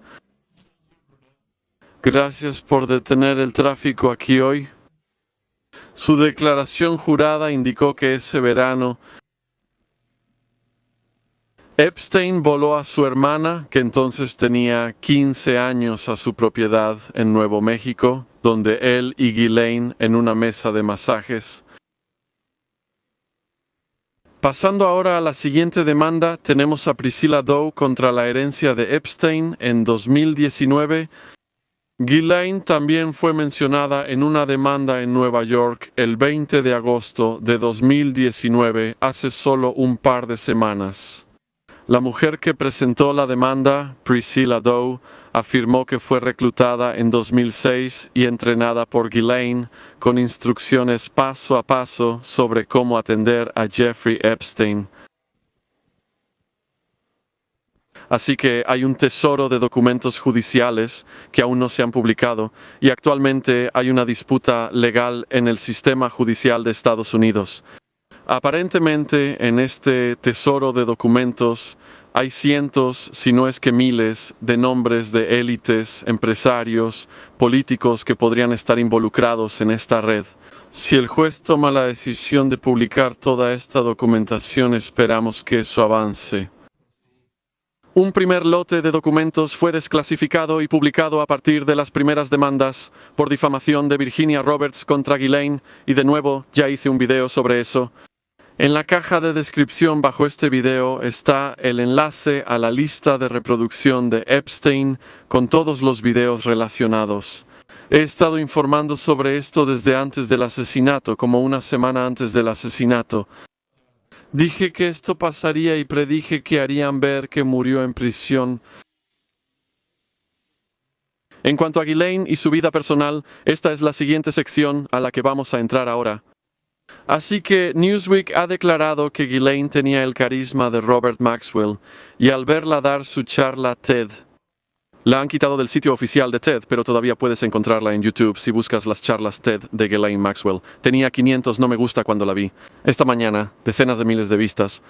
Gracias por detener el tráfico aquí hoy. Su declaración jurada indicó que ese verano Epstein voló a su hermana, que entonces tenía 15 años, a su propiedad en Nuevo México, donde él y Ghislaine en una mesa de masajes. Pasando ahora a la siguiente demanda, tenemos a Priscilla Dow contra la herencia de Epstein en 2019. Ghislaine también fue mencionada en una demanda en Nueva York el 20 de agosto de 2019, hace solo un par de semanas. La mujer que presentó la demanda, Priscilla Dow, afirmó que fue reclutada en 2006 y entrenada por Ghislaine con instrucciones paso a paso sobre cómo atender a Jeffrey Epstein. Así que hay un tesoro de documentos judiciales que aún no se han publicado y actualmente hay una disputa legal en el sistema judicial de Estados Unidos. Aparentemente, en este tesoro de documentos hay cientos, si no es que miles, de nombres de élites, empresarios, políticos que podrían estar involucrados en esta red. Si el juez toma la decisión de publicar toda esta documentación, esperamos que eso avance. Un primer lote de documentos fue desclasificado y publicado a partir de las primeras demandas por difamación de Virginia Roberts contra Ghislaine, y de nuevo ya hice un video sobre eso. En la caja de descripción bajo este video está el enlace a la lista de reproducción de Epstein con todos los videos relacionados. He estado informando sobre esto desde antes del asesinato, como una semana antes del asesinato. Dije que esto pasaría y predije que harían ver que murió en prisión. En cuanto a Ghislaine y su vida personal, esta es la siguiente sección a la que vamos a entrar ahora. Así que Newsweek ha declarado que Ghislaine tenía el carisma de Robert Maxwell, y al verla dar su charla TED, la han quitado del sitio oficial de TED, pero todavía puedes encontrarla en YouTube si buscas las charlas TED de Ghislaine Maxwell. Tenía 500 no me gusta cuando la vi. Esta mañana, decenas de miles de vistas.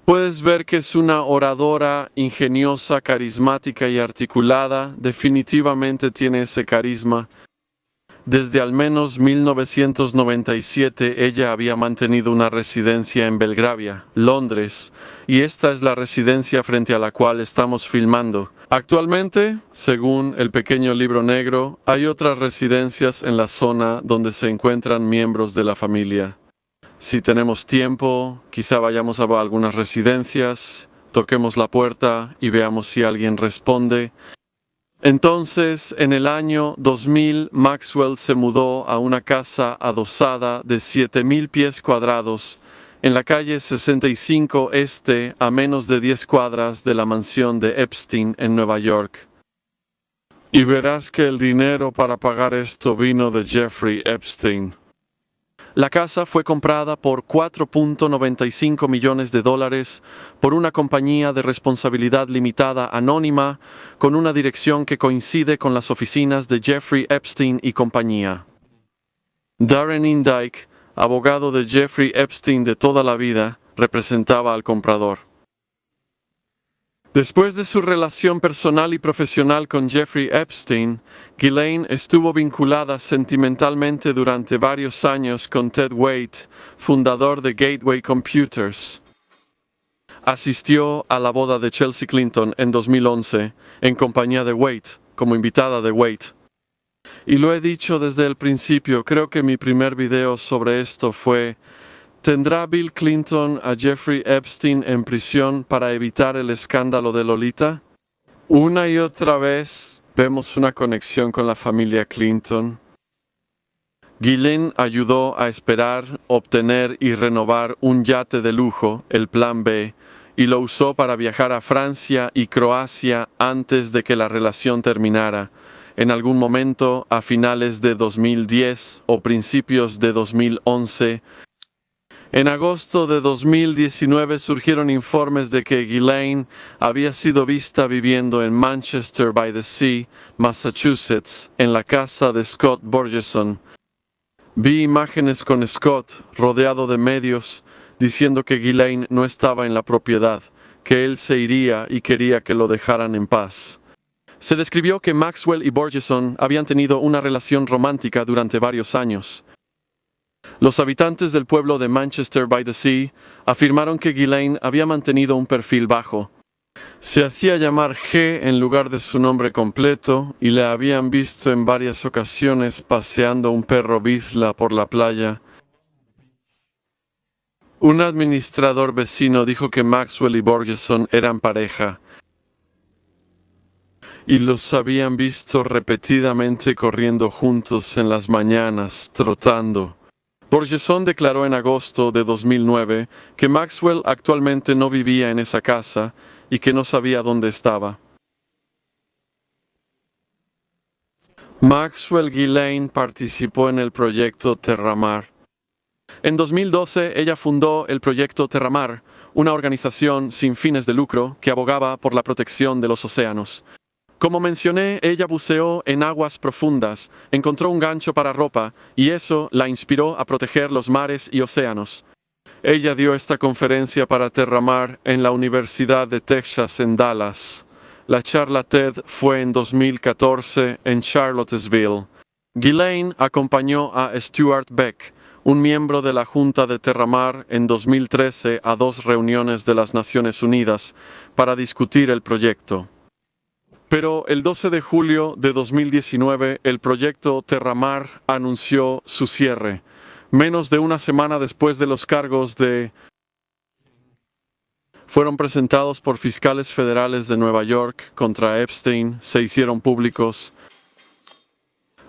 Puedes ver que es una oradora ingeniosa, carismática y articulada. Definitivamente tiene ese carisma. Desde al menos 1997 ella había mantenido una residencia en Belgravia, Londres, y esta es la residencia frente a la cual estamos filmando. Actualmente, según el pequeño libro negro, hay otras residencias en la zona donde se encuentran miembros de la familia. Si tenemos tiempo, quizá vayamos a algunas residencias, toquemos la puerta y veamos si alguien responde. Entonces, en el año 2000, Maxwell se mudó a una casa adosada de 7,000 pies cuadrados en la calle 65 Este, a menos de 10 cuadras de la mansión de Epstein en Nueva York. Y verás que el dinero para pagar esto vino de Jeffrey Epstein. La casa fue comprada por $4.95 millones por una compañía de responsabilidad limitada anónima con una dirección que coincide con las oficinas de Jeffrey Epstein y compañía. Darren Indyke, abogado de Jeffrey Epstein de toda la vida, representaba al comprador. Después de su relación personal y profesional con Jeffrey Epstein, Ghislaine estuvo vinculada sentimentalmente durante varios años con Ted Waite, fundador de Gateway Computers. Asistió a la boda de Chelsea Clinton en 2011 en compañía de Waite, como invitada de Waite. Y lo he dicho desde el principio, creo que mi primer video sobre esto fue: ¿tendrá Bill Clinton a Jeffrey Epstein en prisión para evitar el escándalo de Lolita? Una y otra vez vemos una conexión con la familia Clinton. Ghislaine ayudó a esperar, obtener y renovar un yate de lujo, el Plan B, y lo usó para viajar a Francia y Croacia antes de que la relación terminara, en algún momento a finales de 2010 o principios de 2011. En agosto de 2019 surgieron informes de que Ghislaine había sido vista viviendo en Manchester by the Sea, Massachusetts, en la casa de Scott Borgeson. Vi imágenes con Scott, rodeado de medios, diciendo que Ghislaine no estaba en la propiedad, que él se iría y quería que lo dejaran en paz. Se describió que Maxwell y Borgeson habían tenido una relación romántica durante varios años. Los habitantes del pueblo de Manchester by the Sea afirmaron que Ghislaine había mantenido un perfil bajo. Se hacía llamar G en lugar de su nombre completo y le habían visto en varias ocasiones paseando un perro Vizsla por la playa. Un administrador vecino dijo que Maxwell y Borgeson eran pareja y los habían visto repetidamente corriendo juntos en las mañanas, trotando. Borgeson declaró en agosto de 2009 que Maxwell actualmente no vivía en esa casa y que no sabía dónde estaba. Maxwell Ghislaine participó en el proyecto Terramar. En 2012 ella fundó el proyecto Terramar, una organización sin fines de lucro que abogaba por la protección de los océanos. Como mencioné, ella buceó en aguas profundas, encontró un gancho para ropa y eso la inspiró a proteger los mares y océanos. Ella dio esta conferencia para Terramar en la Universidad de Texas en Dallas. La charla TED fue en 2014 en Charlottesville. Ghislaine acompañó a Stuart Beck, un miembro de la Junta de Terramar, en 2013 a 2 reuniones de las Naciones Unidas para discutir el proyecto. Pero el 12 de julio de 2019 el proyecto Terramar anunció su cierre, menos de una semana después de los cargos fueron presentados por fiscales federales de Nueva York contra Epstein, se hicieron públicos.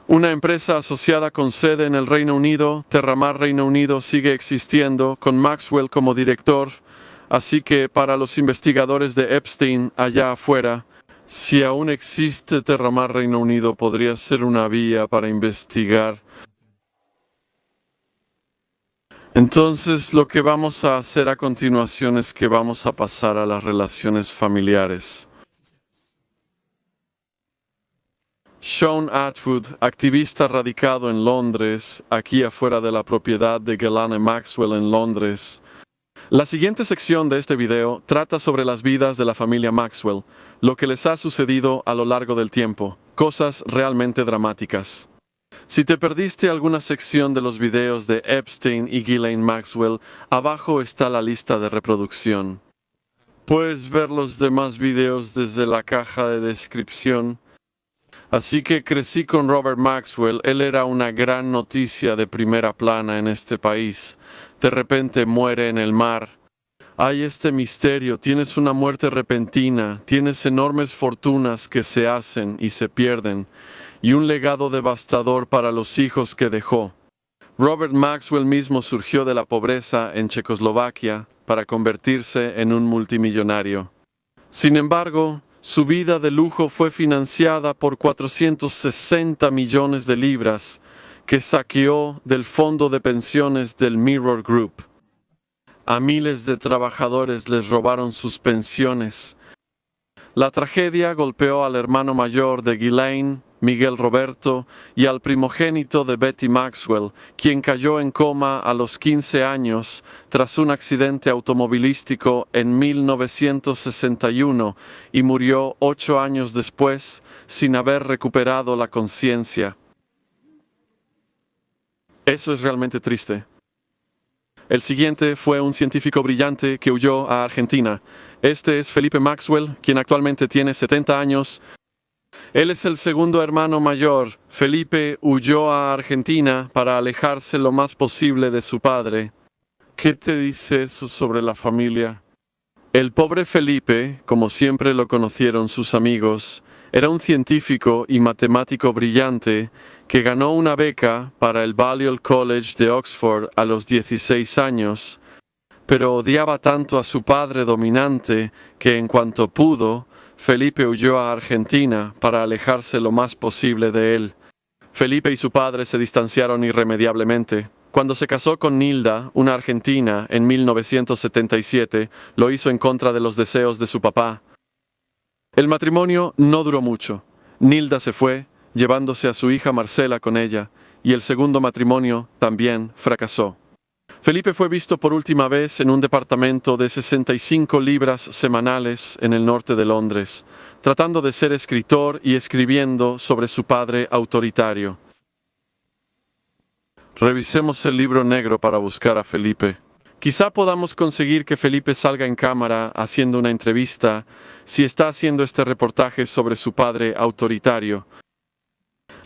Una empresa asociada con sede en el Reino Unido, Terramar Reino Unido, sigue existiendo con Maxwell como director, así que para los investigadores de Epstein allá afuera, si aún existe Terramar Reino Unido, podría ser una vía para investigar. Entonces, lo que vamos a hacer a continuación es que vamos a pasar a las relaciones familiares. Sean Atwood, activista radicado en Londres, aquí afuera de la propiedad de Ghislaine Maxwell en Londres. La siguiente sección de este video trata sobre las vidas de la familia Maxwell, lo que les ha sucedido a lo largo del tiempo, cosas realmente dramáticas. Si te perdiste alguna sección de los videos de Epstein y Ghislaine Maxwell, abajo está la lista de reproducción. Puedes ver los demás videos desde la caja de descripción. Así que crecí con Robert Maxwell, él era una gran noticia de primera plana en este país. De repente muere en el mar. Hay este misterio, tienes una muerte repentina, tienes enormes fortunas que se hacen y se pierden, y un legado devastador para los hijos que dejó. Robert Maxwell mismo surgió de la pobreza en Checoslovaquia para convertirse en un multimillonario. Sin embargo, su vida de lujo fue financiada por 460 millones de libras que saqueó del fondo de pensiones del Mirror Group. A miles de trabajadores les robaron sus pensiones. La tragedia golpeó al hermano mayor de Ghislaine, Miguel Roberto, y al primogénito de Betty Maxwell, quien cayó en coma a los 15 años tras un accidente automovilístico en 1961 y murió 8 años después sin haber recuperado la conciencia. Eso es realmente triste. El siguiente fue un científico brillante que huyó a Argentina. Este es Felipe Maxwell, quien actualmente tiene 70 años. Él es el segundo hermano mayor. Felipe huyó a Argentina para alejarse lo más posible de su padre. ¿Qué te dice eso sobre la familia? El pobre Felipe, como siempre lo conocieron sus amigos, era un científico y matemático brillante que ganó una beca para el Balliol College de Oxford a los 16 años, pero odiaba tanto a su padre dominante que en cuanto pudo, Felipe huyó a Argentina para alejarse lo más posible de él. Felipe y su padre se distanciaron irremediablemente. Cuando se casó con Nilda, una argentina, en 1977, lo hizo en contra de los deseos de su papá. El matrimonio no duró mucho. Nilda se fue, llevándose a su hija Marcela con ella, y el segundo matrimonio también fracasó. Felipe fue visto por última vez en un departamento de 65 libras semanales en el norte de Londres, tratando de ser escritor y escribiendo sobre su padre autoritario. Revisemos el libro negro para buscar a Felipe. Quizá podamos conseguir que Felipe salga en cámara haciendo una entrevista si está haciendo este reportaje sobre su padre autoritario.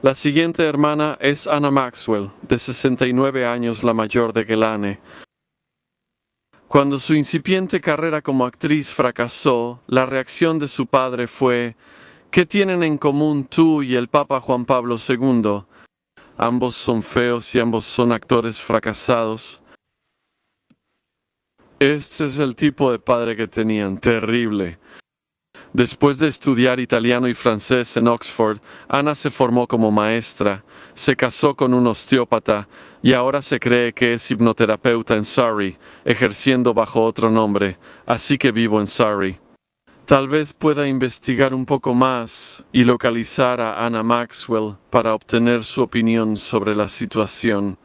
La siguiente hermana es Anna Maxwell, de 69 años, la mayor de Gelane. Cuando su incipiente carrera como actriz fracasó, la reacción de su padre fue: ¿qué tienen en común tú y el Papa Juan Pablo II? Ambos son feos y ambos son actores fracasados. Este es el tipo de padre que tenían, terrible. Después de estudiar italiano y francés en Oxford, Ana se formó como maestra, se casó con un osteópata y ahora se cree que es hipnoterapeuta en Surrey, ejerciendo bajo otro nombre, así que vivo en Surrey. Tal vez pueda investigar un poco más y localizar a Anna Maxwell para obtener su opinión sobre la situación.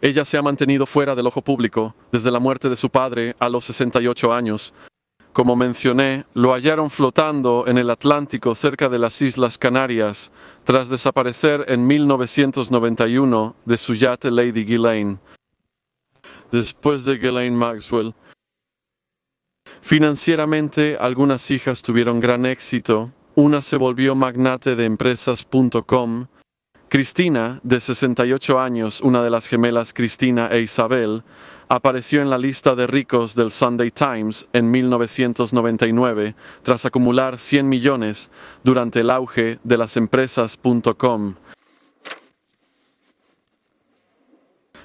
Ella se ha mantenido fuera del ojo público desde la muerte de su padre a los 68 años. Como mencioné, lo hallaron flotando en el Atlántico cerca de las Islas Canarias, tras desaparecer en 1991 de su yate Lady Ghislaine. Después de Ghislaine Maxwell, financieramente, algunas hijas tuvieron gran éxito. Una se volvió magnate de empresas.com. Cristina, de 68 años, una de las gemelas Cristina e Isabel, apareció en la lista de ricos del Sunday Times en 1999 tras acumular 100 millones durante el auge de las empresas.com.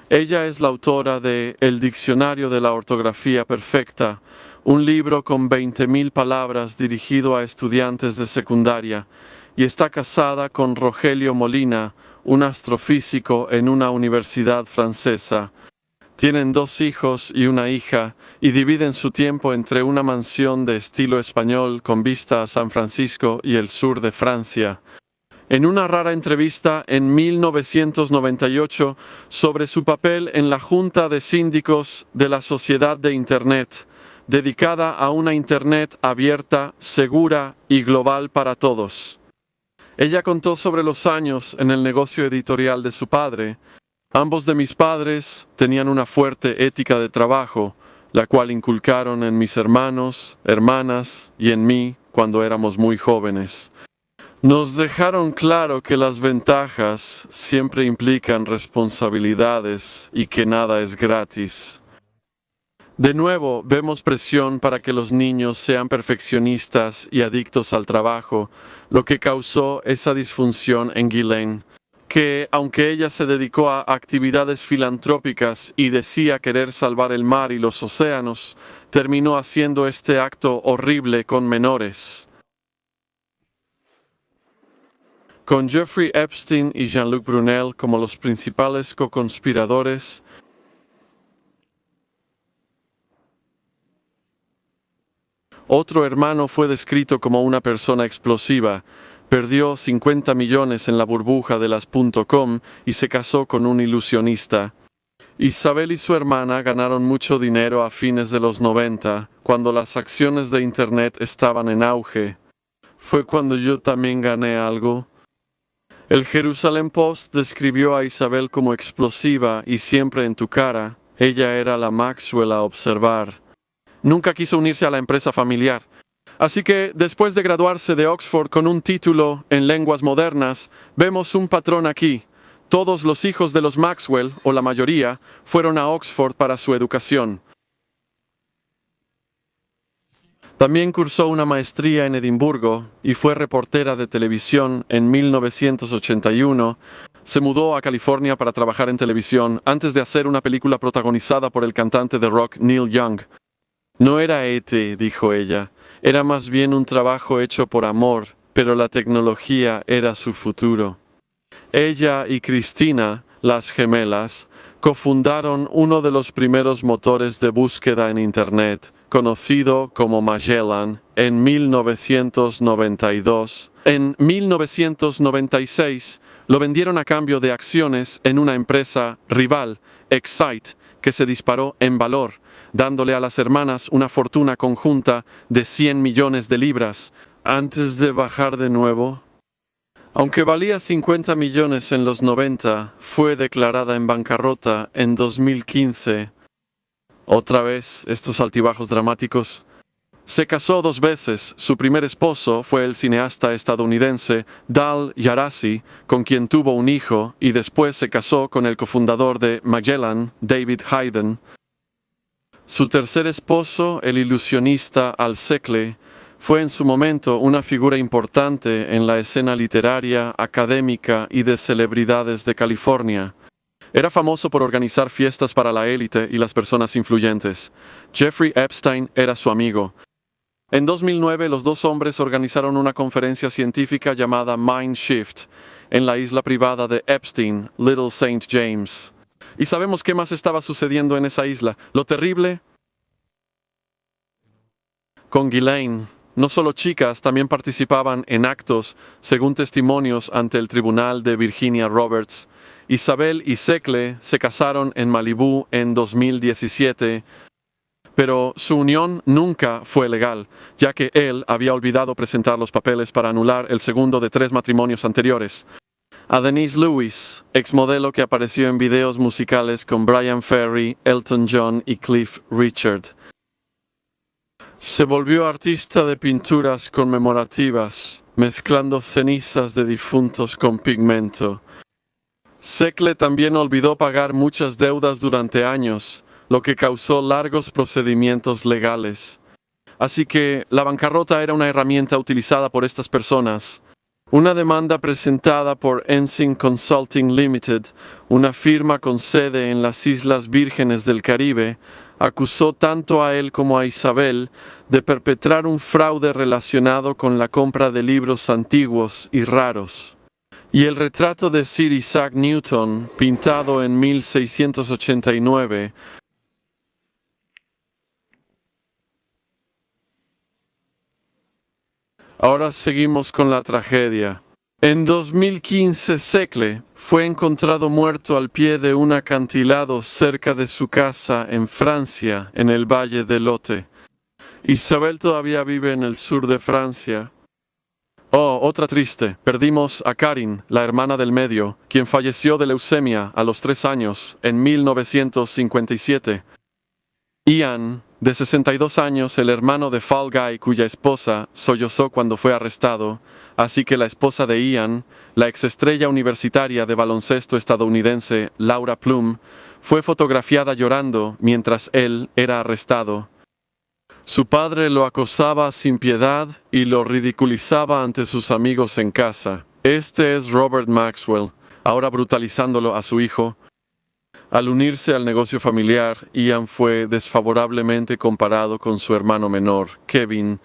Ella es la autora de El Diccionario de la Ortografía Perfecta, un libro con 20.000 palabras dirigido a estudiantes de secundaria, y está casada con Rogelio Molina, un astrofísico en una universidad francesa. Tienen 2 hijos y una hija, y dividen su tiempo entre una mansión de estilo español con vista a San Francisco y el sur de Francia. En una rara entrevista en 1998 sobre su papel en la Junta de Síndicos de la Sociedad de Internet, dedicada a una Internet abierta, segura y global para todos. Ella contó sobre los años en el negocio editorial de su padre. Ambos de mis padres tenían una fuerte ética de trabajo, la cual inculcaron en mis hermanos, hermanas y en mí cuando éramos muy jóvenes. Nos dejaron claro que las ventajas siempre implican responsabilidades y que nada es gratis. De nuevo, vemos presión para que los niños sean perfeccionistas y adictos al trabajo, lo que causó esa disfunción en Ghislaine, que, aunque ella se dedicó a actividades filantrópicas y decía querer salvar el mar y los océanos, terminó haciendo este acto horrible con menores. Con Jeffrey Epstein y Jean-Luc Brunel como los principales co-conspiradores, otro hermano fue descrito como una persona explosiva. Perdió 50 millones en la burbuja de las .com y se casó con un ilusionista. Isabel y su hermana ganaron mucho dinero a fines de los 90, cuando las acciones de Internet estaban en auge. Fue cuando yo también gané algo. El Jerusalem Post describió a Isabel como explosiva y siempre en tu cara. Ella era la Maxwell a observar. Nunca quiso unirse a la empresa familiar. Así que, después de graduarse de Oxford con un título en lenguas modernas, vemos un patrón aquí. Todos los hijos de los Maxwell, o la mayoría, fueron a Oxford para su educación. También cursó una maestría en Edimburgo y fue reportera de televisión en 1981. Se mudó a California para trabajar en televisión antes de hacer una película protagonizada por el cantante de rock Neil Young. No era ET, dijo ella. Era más bien un trabajo hecho por amor, pero la tecnología era su futuro. Ella y Cristina las gemelas, cofundaron uno de los primeros motores de búsqueda en Internet, conocido como Magellan, en 1992. En 1996 lo vendieron a cambio de acciones en una empresa rival, Excite, que se disparó en valor, dándole a las hermanas una fortuna conjunta de 100 millones de libras, antes de bajar de nuevo. Aunque valía 50 millones en los 90, fue declarada en bancarrota en 2015. Otra vez, estos altibajos dramáticos. Se casó 2 veces. Su primer esposo fue el cineasta estadounidense Dal Yarasi, con quien tuvo un hijo, y después se casó con el cofundador de Magellan, David Hayden. Su tercer esposo, el ilusionista Al Szekely, fue en su momento una figura importante en la escena literaria, académica y de celebridades de California. Era famoso por organizar fiestas para la élite y las personas influyentes. Jeffrey Epstein era su amigo. En 2009, los 2 hombres organizaron una conferencia científica llamada Mind Shift en la isla privada de Epstein, Little St. James. Y sabemos qué más estaba sucediendo en esa isla. Lo terrible con Ghislaine. No solo chicas, también participaban en actos, según testimonios ante el tribunal de Virginia Roberts. Isabel y Szekely se casaron en Malibú en 2017, pero su unión nunca fue legal, ya que él había olvidado presentar los papeles para anular el segundo de 3 matrimonios anteriores. A Denise Lewis, exmodelo que apareció en videos musicales con Bryan Ferry, Elton John y Cliff Richard. Se volvió artista de pinturas conmemorativas, mezclando cenizas de difuntos con pigmento. Szekely también olvidó pagar muchas deudas durante años, lo que causó largos procedimientos legales. Así que la bancarrota era una herramienta utilizada por estas personas. Una demanda presentada por Ensign Consulting Limited, una firma con sede en las Islas Vírgenes del Caribe, acusó tanto a él como a Isabel de perpetrar un fraude relacionado con la compra de libros antiguos y raros. Y el retrato de Sir Isaac Newton, pintado en 1689, ahora seguimos con la tragedia. En 2015, Szekely fue encontrado muerto al pie de un acantilado cerca de su casa en Francia, en el Valle de Lot. Isabel todavía vive en el sur de Francia. Oh, otra triste. Perdimos a Karin, la hermana del medio, quien falleció de leucemia a los 3 años, en 1957. Ian, de 62 años, el hermano de Fall Guy, cuya esposa sollozó cuando fue arrestado, así que la esposa de Ian, la exestrella universitaria de baloncesto estadounidense Laura Plum, fue fotografiada llorando mientras él era arrestado. Su padre lo acosaba sin piedad y lo ridiculizaba ante sus amigos en casa. Este es Robert Maxwell, ahora brutalizándolo a su hijo. Al unirse al negocio familiar, Ian fue desfavorablemente comparado con su hermano menor, Kevin.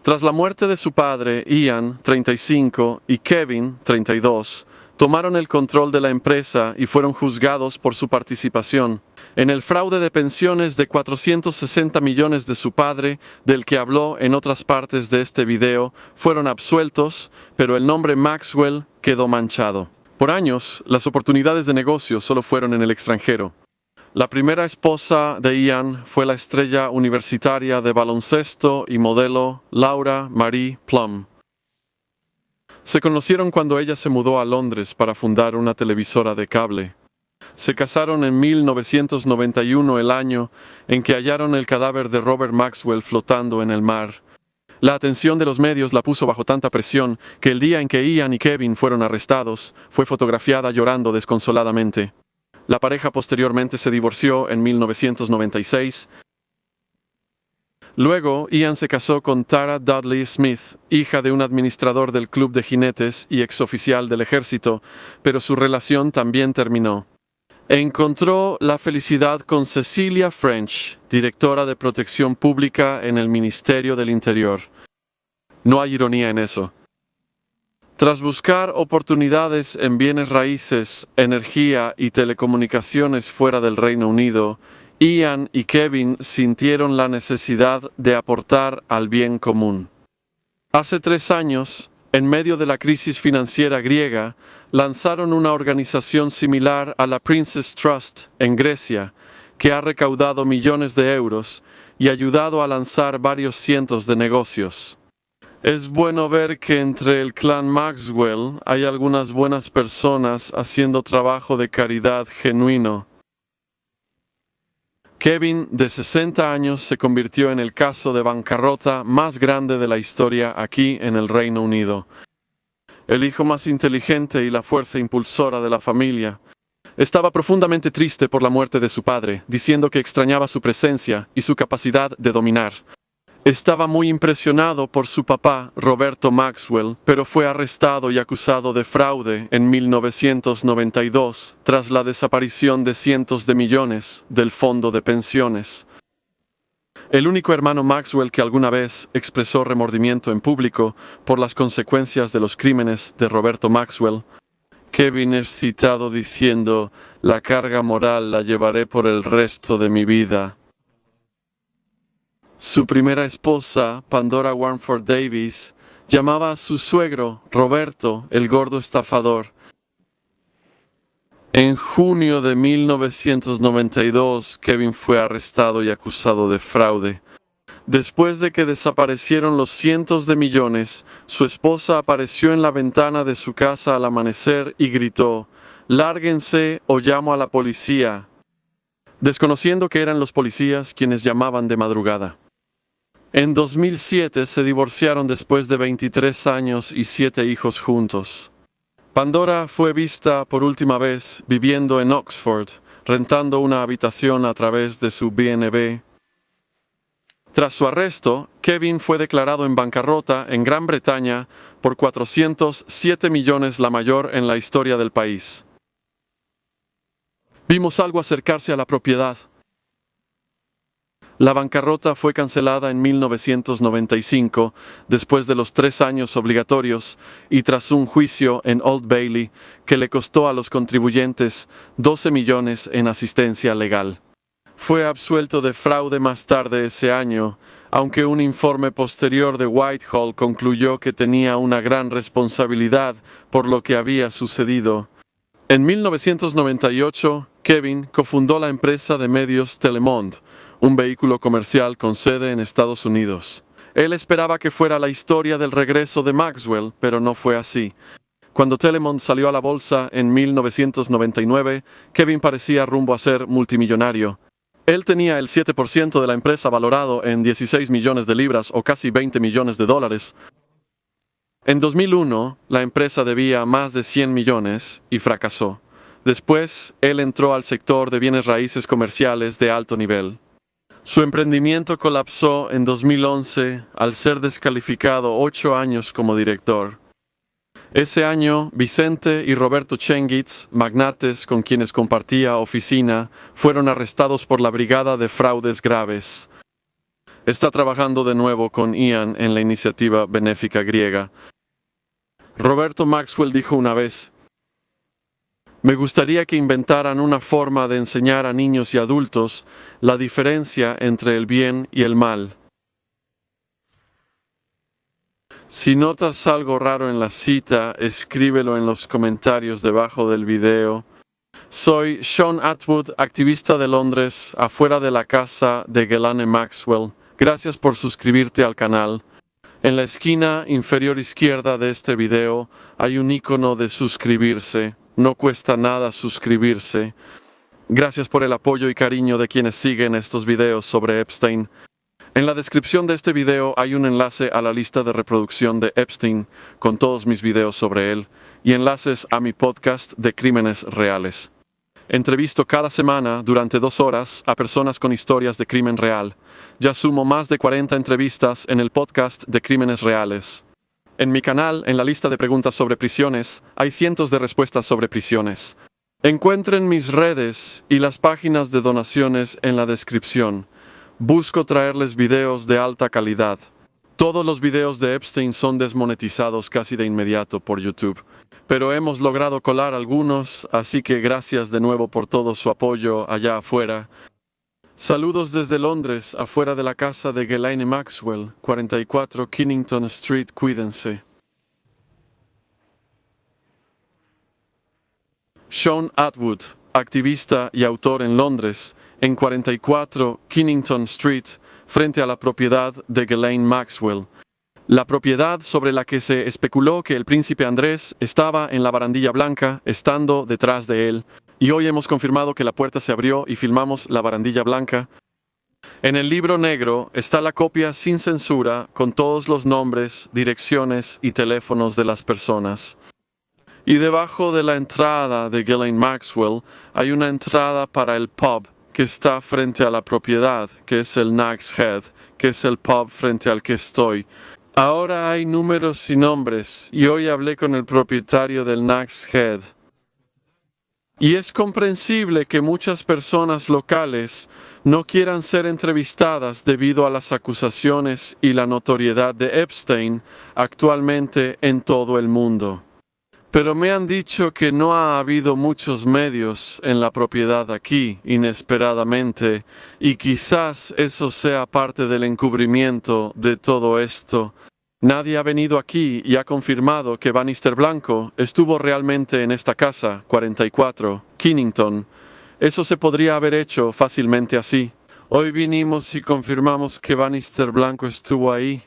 Tras la muerte de su padre, Ian, 35, y Kevin, 32, tomaron el control de la empresa y fueron juzgados por su participación en el fraude de pensiones de 460 millones de su padre, del que habló en otras partes de este video. Fueron absueltos, pero el nombre Maxwell quedó manchado. Por años, las oportunidades de negocio solo fueron en el extranjero. La primera esposa de Ian fue la estrella universitaria de baloncesto y modelo Laura Marie Plum. Se conocieron cuando ella se mudó a Londres para fundar una televisora de cable. Se casaron en 1991, el año en que hallaron el cadáver de Robert Maxwell flotando en el mar. La atención de los medios la puso bajo tanta presión que el día en que Ian y Kevin fueron arrestados, fue fotografiada llorando desconsoladamente. La pareja posteriormente se divorció en 1996. Luego, Ian se casó con Tara Dudley Smith, hija de un administrador del club de jinetes y exoficial del ejército, pero su relación también terminó. Encontró la felicidad con Cecilia French, directora de protección pública en el Ministerio del Interior. No hay ironía en eso. Tras buscar oportunidades en bienes raíces, energía y telecomunicaciones fuera del Reino Unido, Ian y Kevin sintieron la necesidad de aportar al bien común. Hace 3 años, en medio de la crisis financiera griega, lanzaron una organización similar a la Princess Trust en Grecia, que ha recaudado millones de euros y ayudado a lanzar varios cientos de negocios. Es bueno ver que entre el clan Maxwell hay algunas buenas personas haciendo trabajo de caridad genuino. Kevin, de 60 años, se convirtió en el caso de bancarrota más grande de la historia aquí en el Reino Unido. El hijo más inteligente y la fuerza impulsora de la familia. Estaba profundamente triste por la muerte de su padre, diciendo que extrañaba su presencia y su capacidad de dominar. Estaba muy impresionado por su papá, Roberto Maxwell, pero fue arrestado y acusado de fraude en 1992 tras la desaparición de cientos de millones del fondo de pensiones. El único hermano Maxwell que alguna vez expresó remordimiento en público por las consecuencias de los crímenes de Roberto Maxwell, Kevin es citado diciendo: "La carga moral la llevaré por el resto de mi vida". Su primera esposa, Pandora Warnford Davies, llamaba a su suegro, Roberto, el gordo estafador. En junio de 1992, Kevin fue arrestado y acusado de fraude. Después de que desaparecieron los cientos de millones, su esposa apareció en la ventana de su casa al amanecer y gritó: "Lárguense o llamo a la policía", desconociendo que eran los policías quienes llamaban de madrugada. En 2007 se divorciaron después de 23 años y 7 hijos juntos. Pandora fue vista por última vez viviendo en Oxford, rentando una habitación a través de su B&B. Tras su arresto, Kevin fue declarado en bancarrota en Gran Bretaña por 407 millones, la mayor en la historia del país. Vimos algo acercarse a la propiedad. La bancarrota fue cancelada en 1995, después de los 3 años obligatorios y tras un juicio en Old Bailey que le costó a los contribuyentes 12 millones en asistencia legal. Fue absuelto de fraude más tarde ese año, aunque un informe posterior de Whitehall concluyó que tenía una gran responsabilidad por lo que había sucedido. En 1998, Kevin cofundó la empresa de medios Telemond, un vehículo comercial con sede en Estados Unidos. Él esperaba que fuera la historia del regreso de Maxwell, pero no fue así. Cuando Telemond salió a la bolsa en 1999, Kevin parecía rumbo a ser multimillonario. Él tenía el 7% de la empresa valorado en 16 millones de libras o casi 20 millones de dólares. En 2001, la empresa debía más de 100 millones y fracasó. Después, él entró al sector de bienes raíces comerciales de alto nivel. Su emprendimiento colapsó en 2011 al ser descalificado 8 años como director. Ese año, Vicente y Roberto Chengitz, magnates con quienes compartía oficina, fueron arrestados por la Brigada de Fraudes Graves. Está trabajando de nuevo con Ian en la iniciativa benéfica griega. Roberto Maxwell dijo una vez: "Me gustaría que inventaran una forma de enseñar a niños y adultos la diferencia entre el bien y el mal". Si notas algo raro en la cita, escríbelo en los comentarios debajo del video. Soy Sean Atwood, activista de Londres, afuera de la casa de Ghislaine Maxwell. Gracias por suscribirte al canal. En la esquina inferior izquierda de este video hay un icono de suscribirse. No cuesta nada suscribirse. Gracias por el apoyo y cariño de quienes siguen estos videos sobre Epstein. En la descripción de este video hay un enlace a la lista de reproducción de Epstein con todos mis videos sobre él y enlaces a mi podcast de crímenes reales. Entrevisto cada semana durante 2 horas a personas con historias de crimen real. Ya sumo más de 40 entrevistas en el podcast de crímenes reales. En mi canal, en la lista de preguntas sobre prisiones, hay cientos de respuestas sobre prisiones. Encuentren mis redes y las páginas de donaciones en la descripción. Busco traerles videos de alta calidad. Todos los videos de Epstein son desmonetizados casi de inmediato por YouTube, pero hemos logrado colar algunos, así que gracias de nuevo por todo su apoyo allá afuera. Saludos desde Londres, afuera de la casa de Ghislaine Maxwell, 44 Kennington Street, cuídense. Sean Atwood, activista y autor en Londres, en 44 Kennington Street, frente a la propiedad de Ghislaine Maxwell. La propiedad sobre la que se especuló que el príncipe Andrés estaba en la barandilla blanca, estando detrás de él, y hoy hemos confirmado que la puerta se abrió y filmamos la barandilla blanca. En el libro negro está la copia sin censura con todos los nombres, direcciones y teléfonos de las personas. Y debajo de la entrada de Ghislaine Maxwell hay una entrada para el pub que está frente a la propiedad, que es el Nag's Head, que es el pub frente al que estoy. Ahora hay números y nombres, y hoy hablé con el propietario del Nag's Head. Y es comprensible que muchas personas locales no quieran ser entrevistadas debido a las acusaciones y la notoriedad de Epstein actualmente en todo el mundo. Pero me han dicho que no ha habido muchos medios en la propiedad aquí, inesperadamente, y quizás eso sea parte del encubrimiento de todo esto. Nadie ha venido aquí y ha confirmado que Bannister Blanco estuvo realmente en esta casa, 44, Kennington. Eso se podría haber hecho fácilmente así. Hoy vinimos y confirmamos que Bannister Blanco estuvo ahí.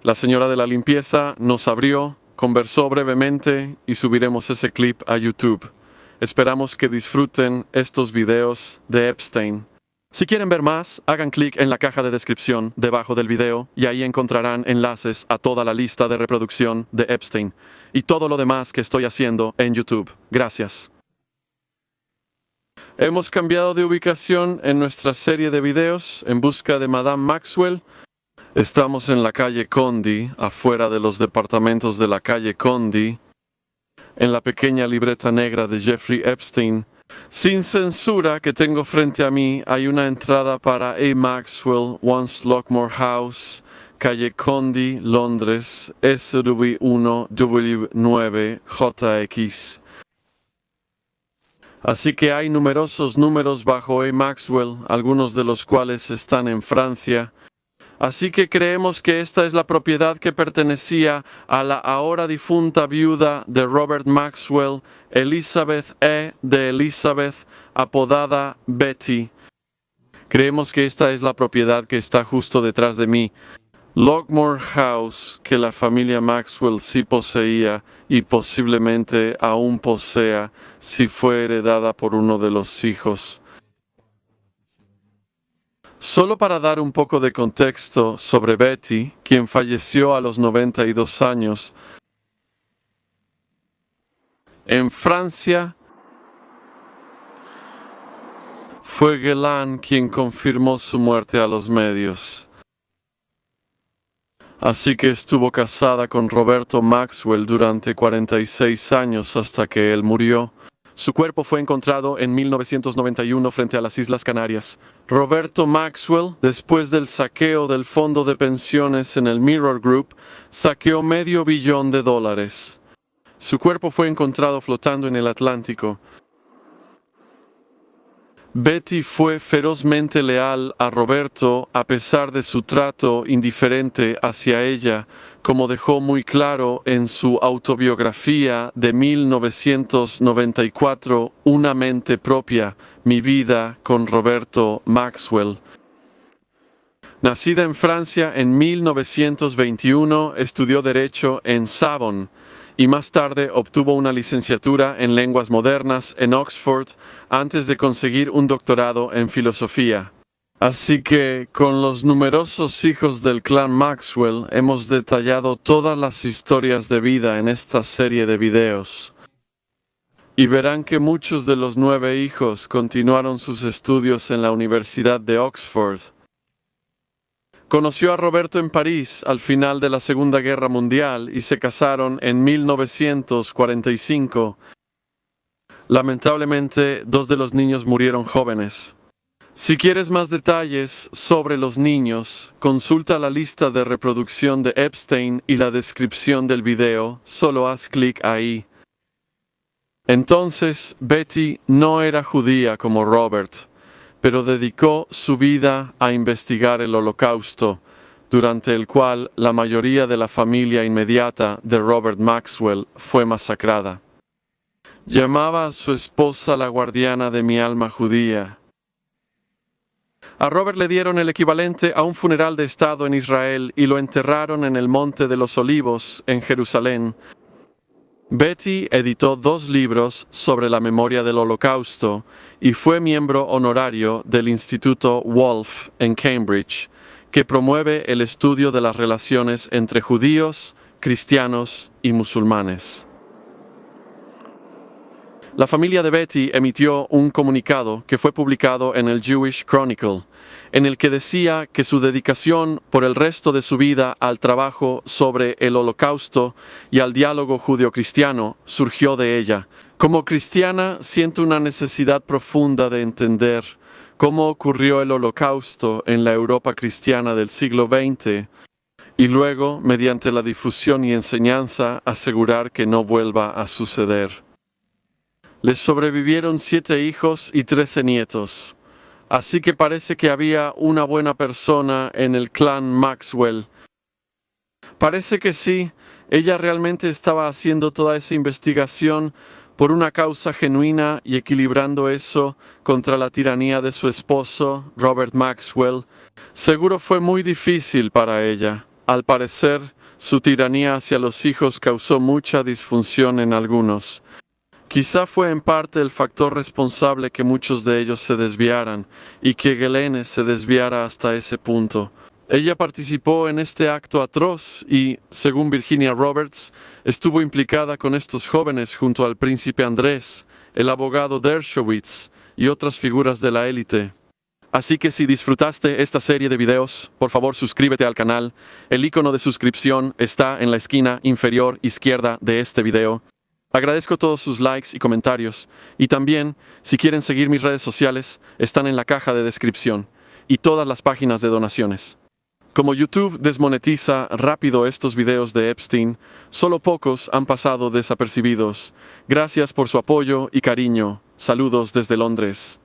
La señora de la limpieza nos abrió, conversó brevemente y subiremos ese clip a YouTube. Esperamos que disfruten estos videos de Epstein. Si quieren ver más, hagan clic en la caja de descripción debajo del video y ahí encontrarán enlaces a toda la lista de reproducción de Epstein y todo lo demás que estoy haciendo en YouTube. Gracias. Hemos cambiado de ubicación en nuestra serie de videos en busca de Madame Maxwell. Estamos en la calle Condy, afuera de los departamentos de la calle Condy, en la pequeña libreta negra de Jeffrey Epstein. Sin censura que tengo frente a mí hay una entrada para A. Maxwell, One Lockmore House, calle Condy, Londres, SW1W9JX. Así que hay numerosos números bajo A. Maxwell, algunos de los cuales están en Francia. Así que creemos que esta es la propiedad que pertenecía a la ahora difunta viuda de Robert Maxwell, Elizabeth E. de Elizabeth, apodada Betty. Creemos que esta es la propiedad que está justo detrás de mí. Lockmore House, que la familia Maxwell sí poseía y posiblemente aún posea si fue heredada por uno de los hijos. Solo para dar un poco de contexto sobre Betty, quien falleció a los 92 años. En Francia, fue Ghislaine quien confirmó su muerte a los medios. Así que estuvo casada con Roberto Maxwell durante 46 años hasta que él murió. Su cuerpo fue encontrado en 1991 frente a las Islas Canarias. Roberto Maxwell, después del saqueo del fondo de pensiones en el Mirror Group, saqueó $500 million. Su cuerpo fue encontrado flotando en el Atlántico. Betty fue ferozmente leal a Roberto a pesar de su trato indiferente hacia ella, como dejó muy claro en su autobiografía de 1994, Una mente propia, mi vida con Roberto Maxwell. Nacida en Francia en 1921, estudió Derecho en Sorbonne y más tarde obtuvo una licenciatura en Lenguas Modernas en Oxford antes de conseguir un doctorado en Filosofía. Así que, con los numerosos hijos del clan Maxwell, hemos detallado todas las historias de vida en esta serie de videos. Y verán que muchos de los 9 hijos continuaron sus estudios en la Universidad de Oxford. Conoció a Roberto en París al final de la Segunda Guerra Mundial y se casaron en 1945. Lamentablemente, 2 de los niños murieron jóvenes. Si quieres más detalles sobre los niños, consulta la lista de reproducción de Epstein y la descripción del video, solo haz clic ahí. Entonces, Betty no era judía como Robert, pero dedicó su vida a investigar el Holocausto, durante el cual la mayoría de la familia inmediata de Robert Maxwell fue masacrada. Llamaba a su esposa la guardiana de mi alma judía. A Robert le dieron el equivalente a un funeral de Estado en Israel y lo enterraron en el Monte de los Olivos, en Jerusalén. Betty editó 2 libros sobre la memoria del Holocausto y fue miembro honorario del Instituto Wolf en Cambridge, que promueve el estudio de las relaciones entre judíos, cristianos y musulmanes. La familia de Betty emitió un comunicado que fue publicado en el Jewish Chronicle, en el que decía que su dedicación por el resto de su vida al trabajo sobre el Holocausto y al diálogo judío-cristiano surgió de ella. Como cristiana, siento una necesidad profunda de entender cómo ocurrió el Holocausto en la Europa cristiana del siglo XX y luego, mediante la difusión y enseñanza, asegurar que no vuelva a suceder. Les sobrevivieron 7 hijos y 13 nietos. Así que parece que había una buena persona en el clan Maxwell. Parece que sí, ella realmente estaba haciendo toda esa investigación por una causa genuina y equilibrando eso contra la tiranía de su esposo, Robert Maxwell. Seguro fue muy difícil para ella. Al parecer, su tiranía hacia los hijos causó mucha disfunción en algunos. Quizá fue en parte el factor responsable que muchos de ellos se desviaran y que Ghislaine se desviara hasta ese punto. Ella participó en este acto atroz y, según Virginia Roberts, estuvo implicada con estos jóvenes junto al príncipe Andrés, el abogado Dershowitz y otras figuras de la élite. Así que si disfrutaste esta serie de videos, por favor suscríbete al canal. El icono de suscripción está en la esquina inferior izquierda de este video. Agradezco todos sus likes y comentarios, y también, si quieren seguir mis redes sociales, están en la caja de descripción, y todas las páginas de donaciones. Como YouTube desmonetiza rápido estos videos de Epstein, solo pocos han pasado desapercibidos. Gracias por su apoyo y cariño. Saludos desde Londres.